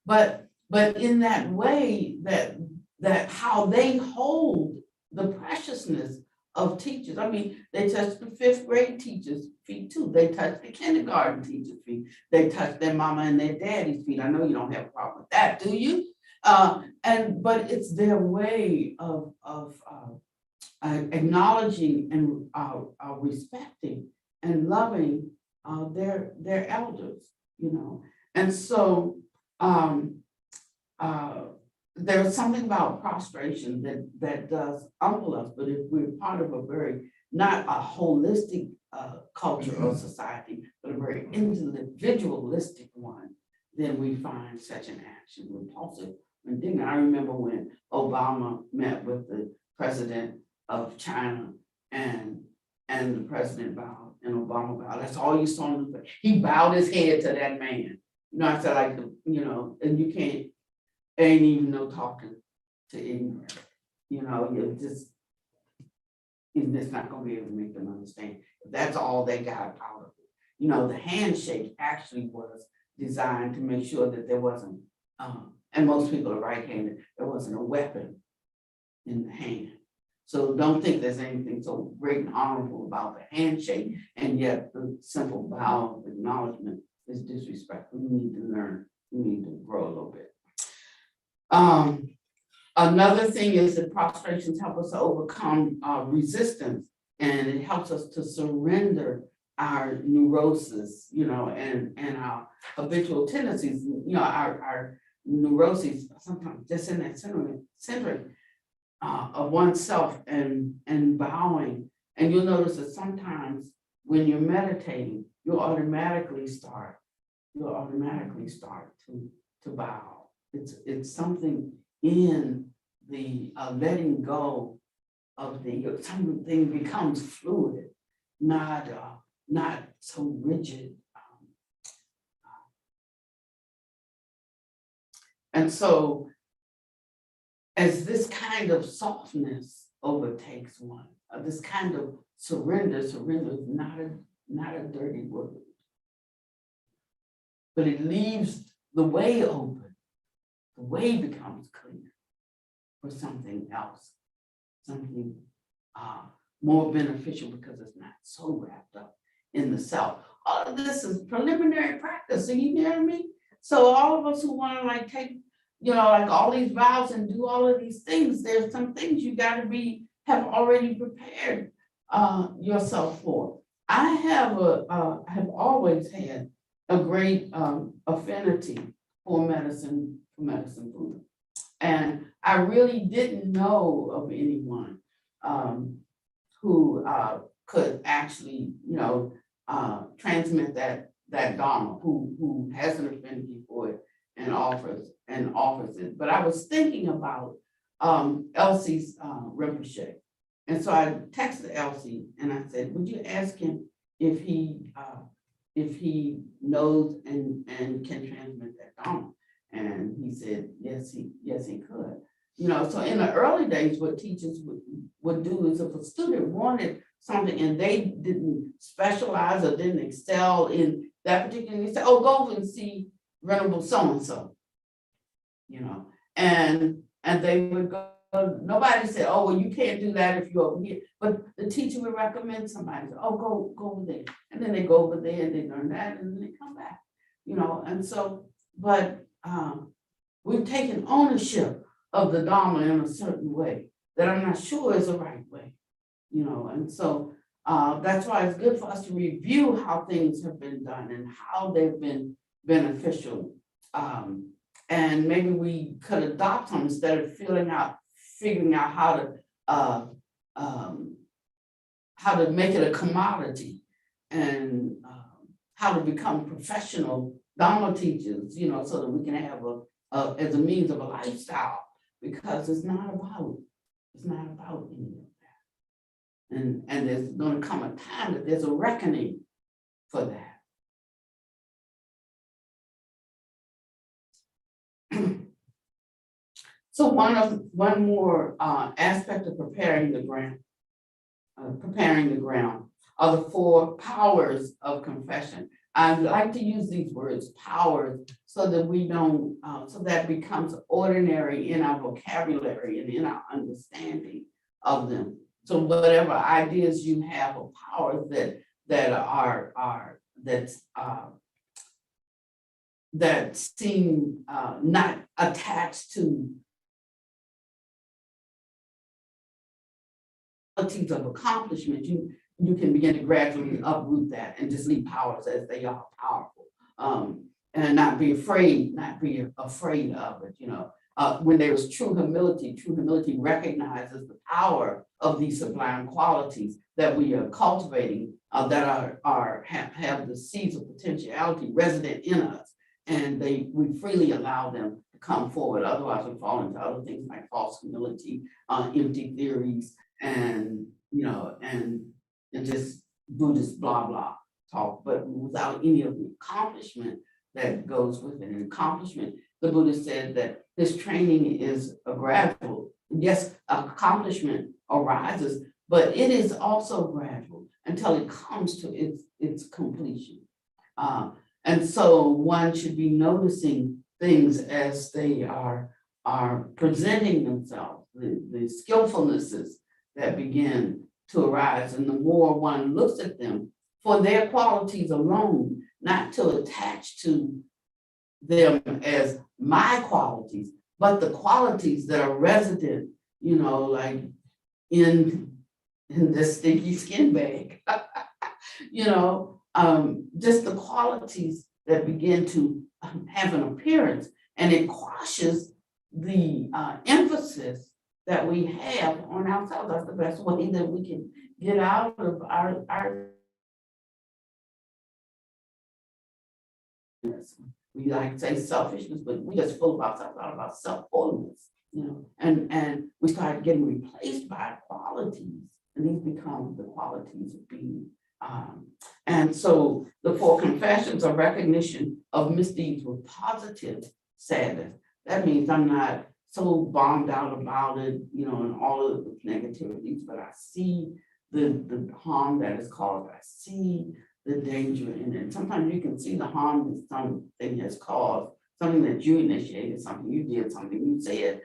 but in that way that how they hold the preciousness of teachers. I mean, they touched the 5th grade teachers' feet too. They touched the kindergarten teachers' feet. They touched their mama and their daddy's feet. I know you don't have a problem with that, do you? But it's their way of acknowledging and respecting and loving their elders, And so there's something about prostration that does humble us, but if we're part of a very, not a holistic culture or society, but a very individualistic one, then we find such an action repulsive and indignant. I remember when Obama met with the president of China and the president bowed and Obama bowed. That's all you saw him do. He bowed his head to that man. I said, like, and you ain't even no talking to ignorant. You're just not gonna be able to make them understand. That's all they got out of it. The handshake actually was designed to make sure that there wasn't, and most people are right-handed, there wasn't a weapon in the hand. So don't think there's anything so great and honorable about the handshake, and yet the simple bow of acknowledgement is disrespectful. We need to learn, we need to grow a little bit. Another thing is that prostrations help us to overcome resistance, and it helps us to surrender our neurosis, and our habitual tendencies, our neuroses, sometimes just in that centering of oneself and bowing. And you'll notice that sometimes when you're meditating, you'll automatically start to bow. It's something in the letting go of something becomes fluid, not so rigid. And so as this kind of softness overtakes one, this kind of surrender is not a dirty word, but it leaves the way open. The way becomes clear for something else, something more beneficial because it's not so wrapped up in the South. All of this is preliminary practice, are you hearing me? So all of us who wanna like take, like all these vows and do all of these things, there's some things you gotta have already prepared yourself for. I have always had a great affinity for medicine Buddha. And I really didn't know of anyone who could actually, transmit that Dharma, who has an affinity for it and offers it. But I was thinking about Elsie's Rinpoche. And so I texted Elsie and I said, would you ask him if he knows and can transmit that Dharma? And he said, yes, he could. So in the early days, what teachers would do is if a student wanted something and they didn't specialize or didn't excel in that particular, they said, oh, go over and see Venerable so-and-so. And they would go, nobody said, oh, well, you can't do that if you're over here. But the teacher would recommend somebody, oh, go over there. And then they go over there and they learn that and then they come back, and so, but we've taken ownership of the Dharma in a certain way that I'm not sure is the right way, and so that's why it's good for us to review how things have been done and how they've been beneficial. And maybe we could adopt them instead of figuring out how to make it a commodity and how to become professional Dharma teachers, so that we can have as a means of a lifestyle, because it's not about any of that. And there's going to come a time that there's a reckoning for that. So one more aspect of preparing the ground are the 4 powers of confession. I like to use these words, powers, so that we don't, so that becomes ordinary in our vocabulary and in our understanding of them. So whatever ideas you have of powers that seem not attached to qualities of accomplishment, you can begin to gradually uproot that and just leave powers as they are powerful, and not be afraid of it. When there is true humility recognizes the power of these sublime qualities that we are cultivating, that have the seeds of potentiality resident in us, and we freely allow them to come forward. Otherwise, we fall into other things like false humility, empty theories, and just Buddhist blah blah talk, but without any of the accomplishment that goes with it. And accomplishment, the Buddha said that this training is a gradual. Yes, accomplishment arises, but it is also gradual until it comes to its completion. And so one should be noticing things as they are presenting themselves, the skillfulnesses that begin to arise. And the more one looks at them for their qualities alone, not to attach to them as my qualities, but the qualities that are resident, like in this stinky skin bag, just the qualities that begin to have an appearance, and it quashes the emphasis that we have on ourselves. That's the best way that we can get out of our we like to say selfishness, but we just full of ourselves, all about self-holiness, and we start getting replaced by qualities, and these become the qualities of being. And so the 4 confessions are recognition of misdeeds with positive sadness. That means I'm not so bombed out about it, and all of the negativities, but I see the harm that is caused. I see the danger in it. Sometimes you can see the harm that something has caused, something that you initiated, something you did, something you said,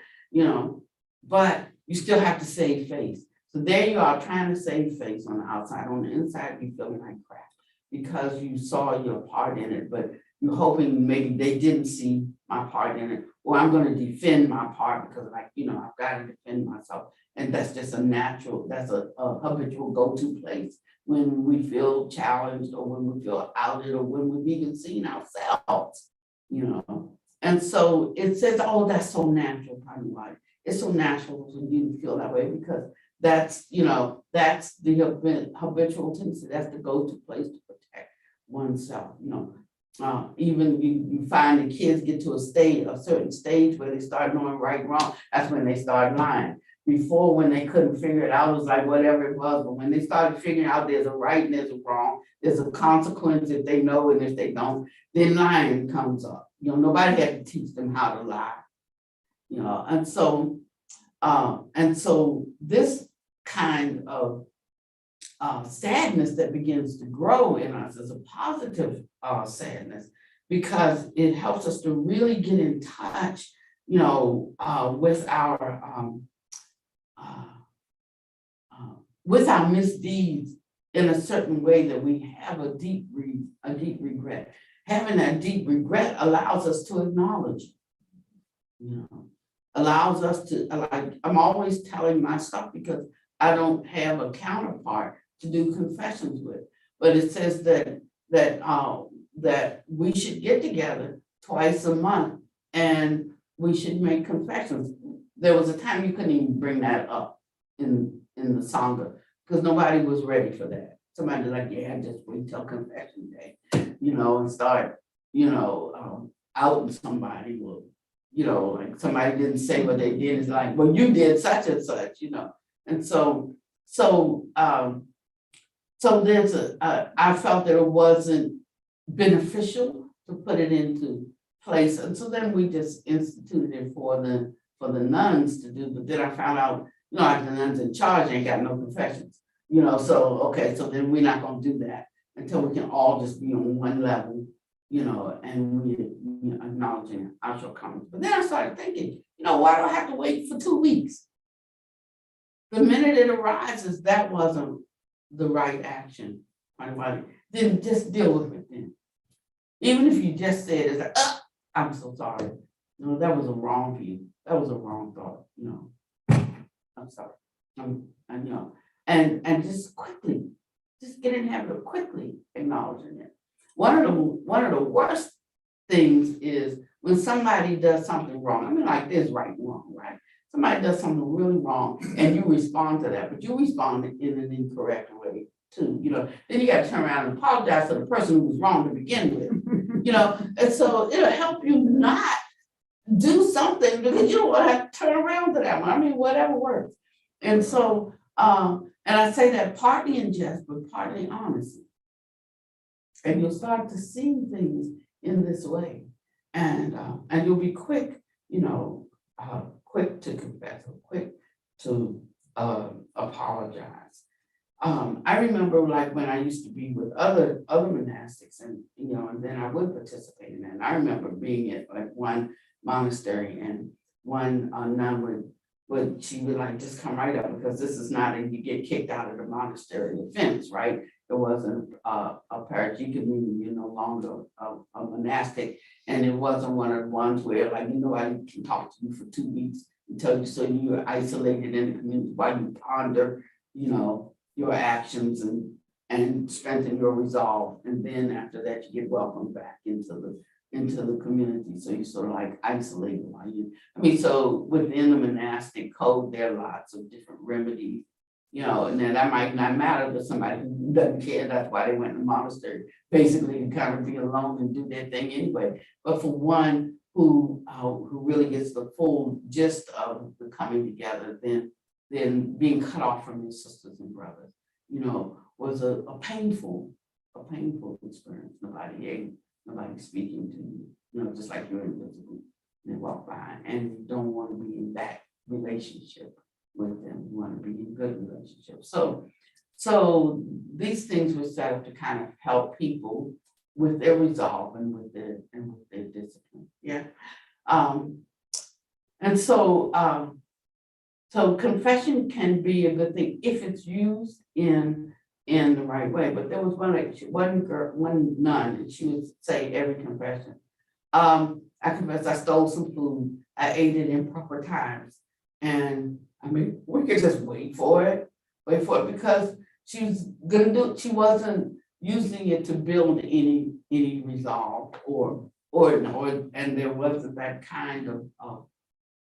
but you still have to save face. So there you are trying to save face on the outside, on the inside, you feeling like crap. Because you saw your part in it, but you're hoping maybe they didn't see my part in it. Or I'm gonna defend my part because like, I've got to defend myself. And that's just a natural, that's a habitual go-to place when we feel challenged or when we feel outed or when we've even seen ourselves, And so it says, oh, that's so natural, kind of like, it's so natural for you to feel that way because that's the habitual tendency, that's the go-to place to protect oneself, even you find the kids get to a certain stage where they start knowing right and wrong, that's when they start lying. Before, when they couldn't figure it out, it was like whatever it was, but when they started figuring out there's a right and there's a wrong, there's a consequence if they know and if they don't, then lying comes up. Nobody had to teach them how to lie. And so this kind of sadness that begins to grow in us is a positive sadness because it helps us to really get in touch, with our misdeeds in a certain way that we have a deep regret. Having that deep regret allows us to acknowledge, allows us to, like, I'm always telling my stuff because I don't have a counterpart to do confessions with. But it says that we should get together twice a month and we should make confessions. There was a time you couldn't even bring that up in the Sangha because nobody was ready for that. Somebody like, yeah, just wait till confession day, and start, outing somebody. Well, like somebody didn't say what they did. It's like, well, you did such and such, And so there's I felt that it wasn't beneficial to put it into place. And so then we just instituted it for the nuns to do, but then I found out, like the nuns in charge ain't got no confessions, so, okay, so then we're not gonna do that until we can all just be on one level, and we acknowledging our shortcomings. But then I started thinking, why do I have to wait for 2 weeks? The minute it arises, that wasn't the right action. Then just deal with it then. Even if you just said, it's like, I'm so sorry. That was a wrong view. That was a wrong thought, I'm sorry. And just quickly, just get in the habit of quickly acknowledging it. One of the worst things is when somebody does something wrong. I mean, like there's right and wrong, right? Somebody does something really wrong and you respond to that, but you respond in an incorrect way too, then you got to turn around and apologize to the person who was wrong to begin with, and so it'll help you not do something because you don't want to have to turn around to that one. I mean, whatever works. And so, and I say that partly in jest, but partly honestly. And you'll start to see things in this way. And you'll be quick, quick to confess, or quick to apologize. I remember like when I used to be with other monastics and then I would participate in that. And I remember being at like one monastery and one nun she would like just come right up because this is not you get kicked out of the monastery offense, right? It wasn't a parajica, meaning you're no longer a monastic, and it wasn't one of the ones where like nobody can talk to you for 2 weeks until you so you're isolated in the community while you ponder, your actions and strengthen your resolve, and then after that you get welcomed back into the community. So you sort of like isolated while so within the monastic code there are lots of different remedies. And then that might not matter to somebody who doesn't care. That's why they went to the monastery, basically to kind of be alone and do their thing anyway. But for one who really gets the full gist of the coming together, then being cut off from your sisters and brothers, was a painful experience. Nobody speaking to you, just like you're invisible. They walk by and you don't want to be in that relationship with them. You want to be in good relationships. So these things were set up to kind of help people with their resolve and with their discipline. Yeah. And so So confession can be a good thing if it's used in the right way, but there was one nun, and she would say every confession. I confess I stole some food, I ate it in proper times, and I mean, we could just wait for it, because she wasn't using it to build any resolve or, and there wasn't that kind of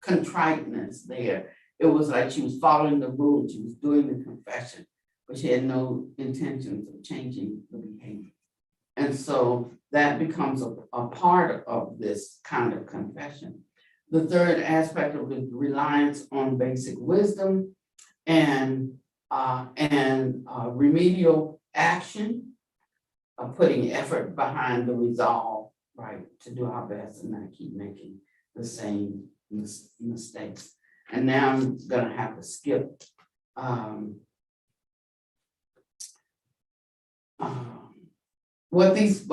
contriteness there. It was like she was following the rules, she was doing the confession, but she had no intentions of changing the behavior. And so that becomes a part of this kind of confession. The third aspect of it, reliance on basic wisdom and remedial action, putting effort behind the resolve, right, to do our best and not keep making the same mistakes. And now I'm gonna have to skip what these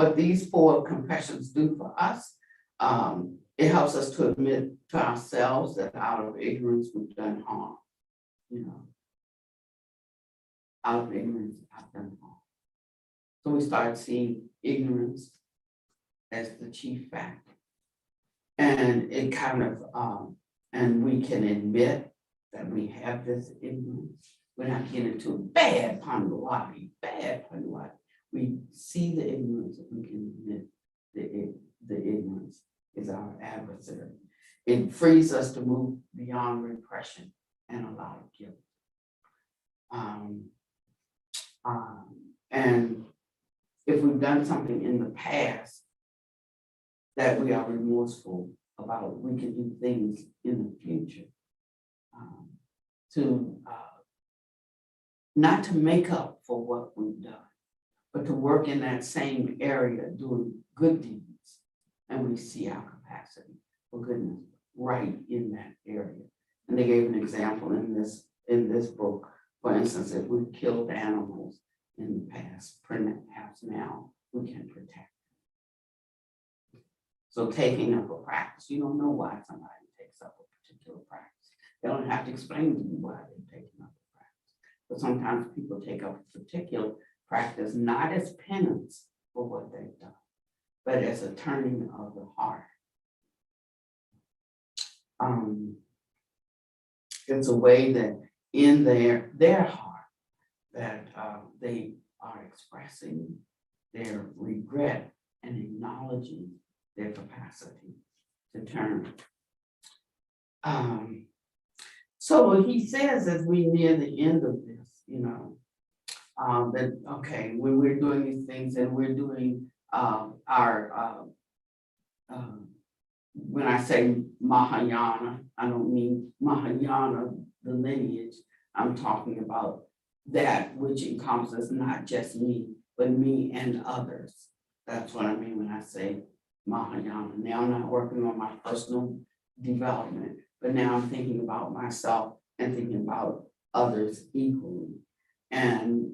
4 confessions do for us. It helps us to admit to ourselves that out of ignorance we've done harm, out of ignorance I've done harm. So we start seeing ignorance as the chief factor. And it kind of, and we can admit that we have this ignorance. We're not getting into bad Panduati. We see the ignorance, and we can admit the ignorance is our adversary. It frees us to move beyond repression and a lot of guilt. And if we've done something in the past that we are remorseful about, we can do things in the future to not to make up for what we've done, but to work in that same area doing good deeds. And we see our capacity for goodness right in that area. And they gave an example in this book. For instance, if we've killed animals in the past, perhaps now we can protect them. So taking up a practice, you don't know why somebody takes up a particular practice. They don't have to explain to you why they're taking up a practice. But sometimes people take up a particular practice not as penance for what they've done, but as a turning of the heart. It's a way that in their heart that they are expressing their regret and acknowledging their capacity to turn. So he says as we near the end of this, that, okay, when we're doing these things and we're doing when I say Mahayana, I don't mean Mahayana, the lineage. I'm talking about that which encompasses not just me, but me and others. That's what I mean when I say Mahayana. Now I'm not working on my personal development, but now I'm thinking about myself and thinking about others equally, and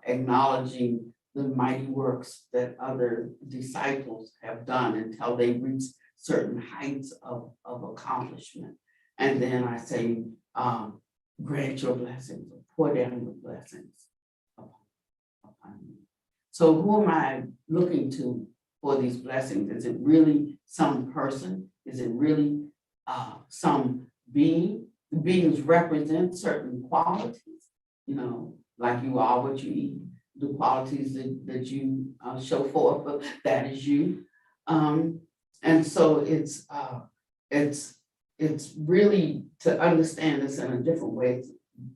acknowledging the mighty works that other disciples have done until they reach certain heights of accomplishment. And then I say, grant your blessings, or pour down your blessings upon me. So who am I looking to for these blessings? Is it really some person? Is it really some being? The beings represent certain qualities, like you are what you eat, the qualities that you show forth, that is you. And so it's really to understand this in a different way.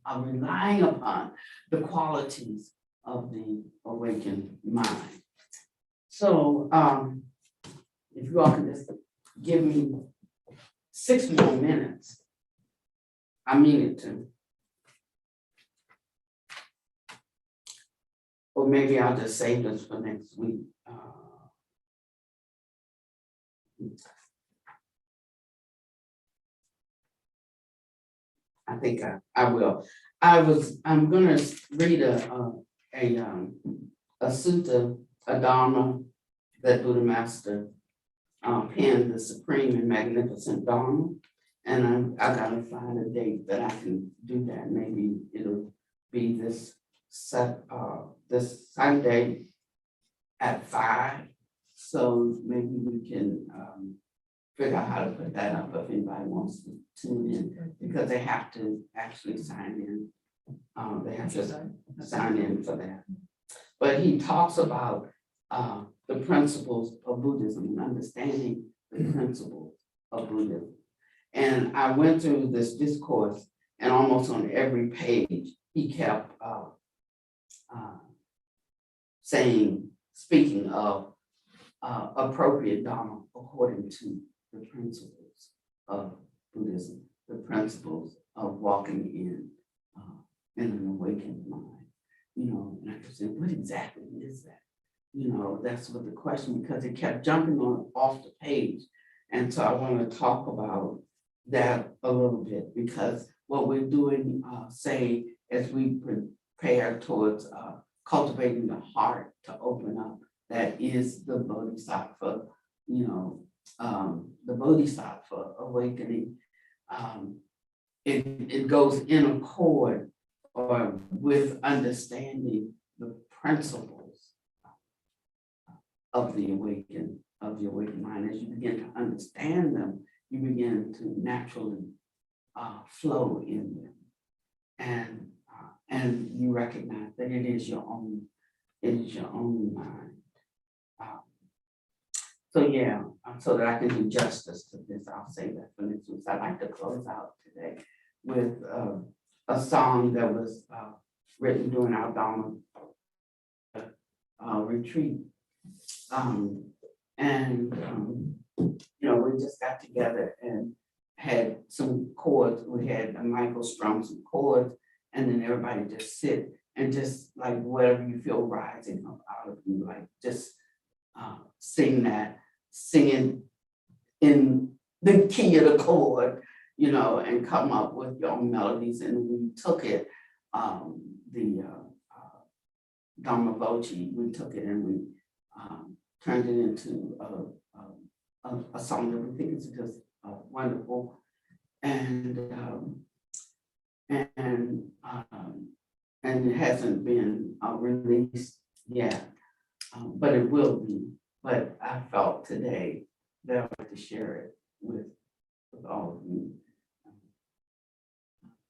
I'm relying upon the qualities of the awakened mind. So if you all can just give me 6 more minutes, I mean it to. Or maybe I'll just save this for next week. I think I will. I'm gonna read a sutta, a dharma that Buddha Master penned, the supreme and magnificent dharma. And I gotta find a date that I can do that. Maybe it'll be this Sunday at 5. So maybe we can figure out how to put that up if anybody wants to tune in, because they have to actually sign in. They have to sign in for that. But he talks about the principles of Buddhism and understanding the principles of Buddhism. And I went through this discourse, and almost on every page, he kept speaking of appropriate Dharma according to the principles of Buddhism, the principles of walking in an awakened mind. You know, and I said, what exactly is that? You know, that's what the question, because it kept jumping off the page. And so I want to talk about that a little bit, because what we're doing, say, as we prepare towards cultivating the heart to open up, that is the Bodhisattva, you know, the Bodhisattva awakening. It goes in accord or with understanding the principles of the awakened mind. As you begin to understand them, you begin to naturally flow in them, and you recognize that it is your own mind. So yeah, so that I can do justice to this, I'll say that for next week. So I'd like to close out today with a song that was written during our Dharma retreat. You know, we just got together and had some chords. We had Michael strum some chords, and then everybody just sit and just like whatever you feel rising up out of you, like just singing in the key of the chord, you know, and come up with your own melodies. And we took it, the Dharma Voci, we took it and we turned it into a song that we think is just wonderful. And it hasn't been released yet, but it will be. But I felt today that I wanted to share it with all of you.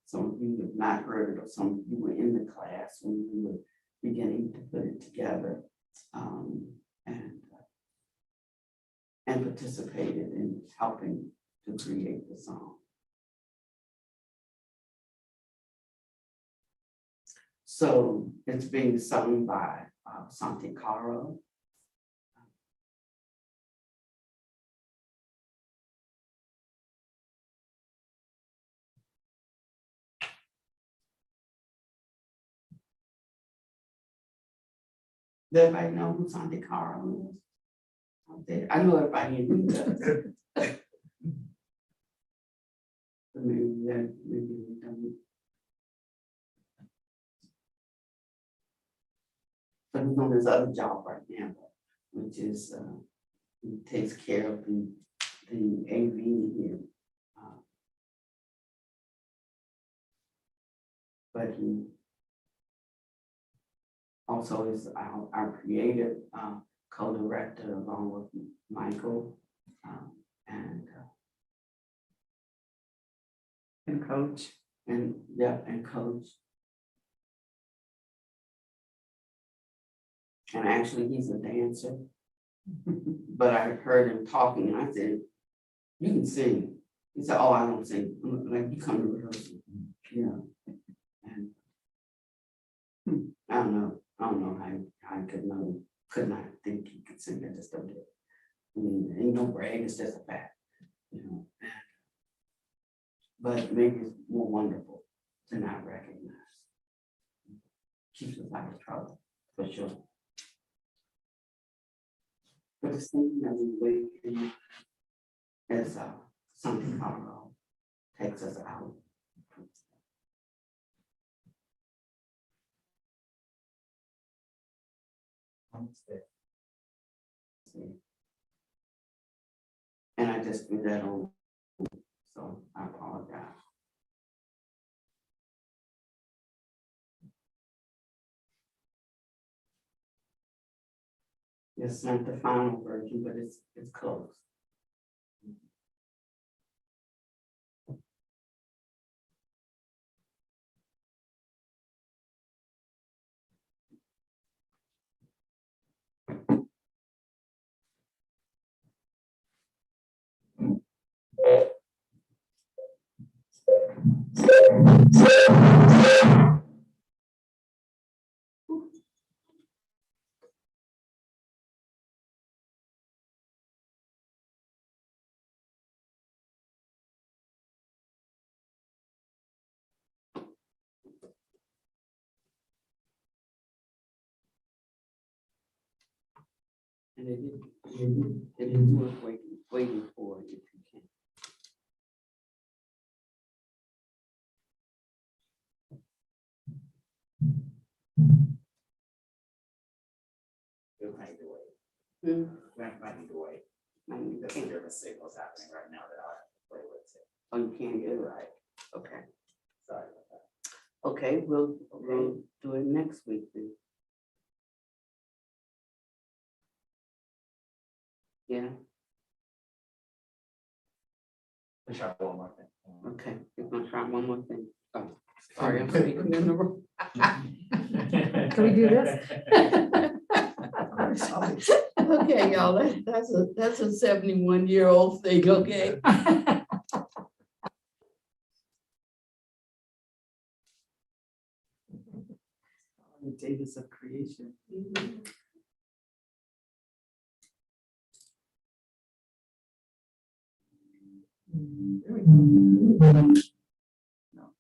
Some of you have not heard it, or some of you were in the class when we were beginning to put it together, and participated in helping to create the song. So it's being sung by Santi Caro. Does everybody know who Santi Caro is? Out there? I know everybody in here does. But maybe we don't. But he's on his other job right now, which is he takes care of the AV here. But he also is our creative co-director along with Michael and coach and coach. And actually he's a dancer, but I heard him talking and I said, you can sing. He said, oh, I don't sing. I'm like, you come to rehearsal, you know. And I don't know how I could not think he could sing. I just don't do it. I mean, ain't no brag, it's just a fact, you know. But maybe it's more wonderful to not recognize. Keeps us out of trouble, for sure. But the same that we wait as something Colorado takes us out. And I just do that on So I apologize. It's not the final version, but it's close. And it is worth waiting for if you can. It might be way, Hmm. might need to wait. Might need to There's think. a different signals happening right now that I'll have to play with. So Oh, you can't get it right. Okay. sorry about that. Okay, we'll do it next week then. Yeah, We shot one more thing. okay. You're gonna try one more thing. Oh, sorry, I'm speaking in the room. Can we do this? Okay, y'all, that's a 71-year-old thing, okay? The Davis of creation. There we go. No.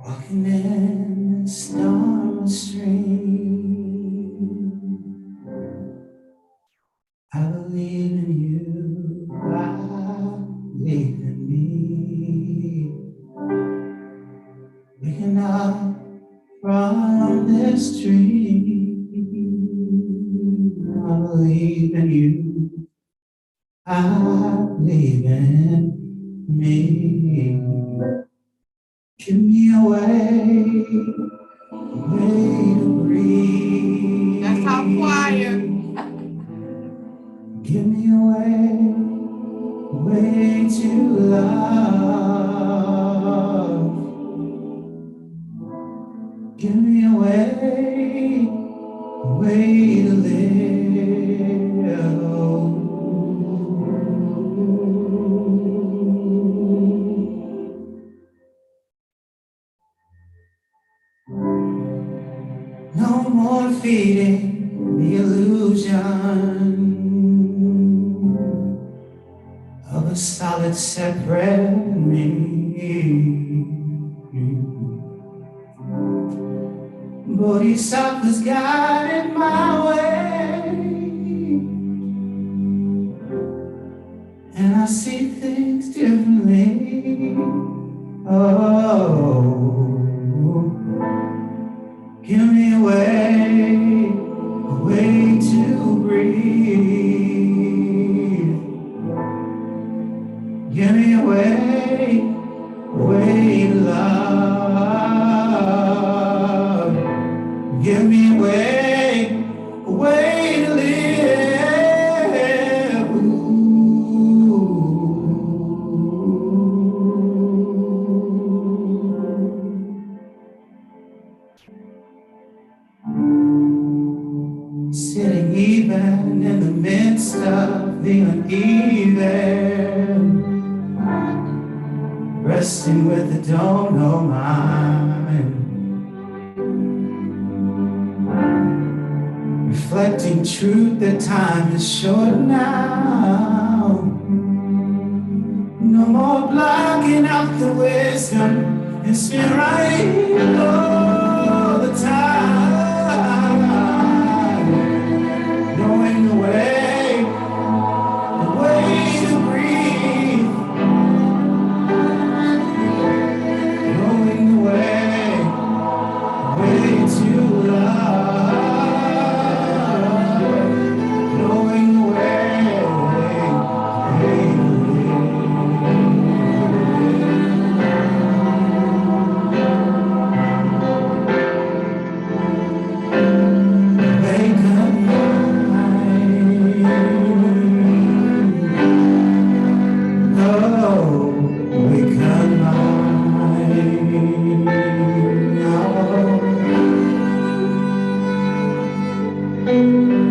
Walking in a storm stream, I believe in you, I believe in me. Waking up from this dream, I believe in you, I believe in me. Give me a way to breathe. That's our choir. Give me a way to love. Give me a way to live. No more feeding the illusion of a solid separate me. Bodhisattva's guided my way, and I see things differently. Oh, give me a way to breathe. Give me a way to love. Give me a way to live. Sitting even in the midst of the uneven, resting with the don't know mind, reflecting truth that time is short now. No more blocking out the wisdom and spin right in all the time, knowing the way to breathe, knowing the way to love, knowing the way. Wake up, oh, wake up, oh.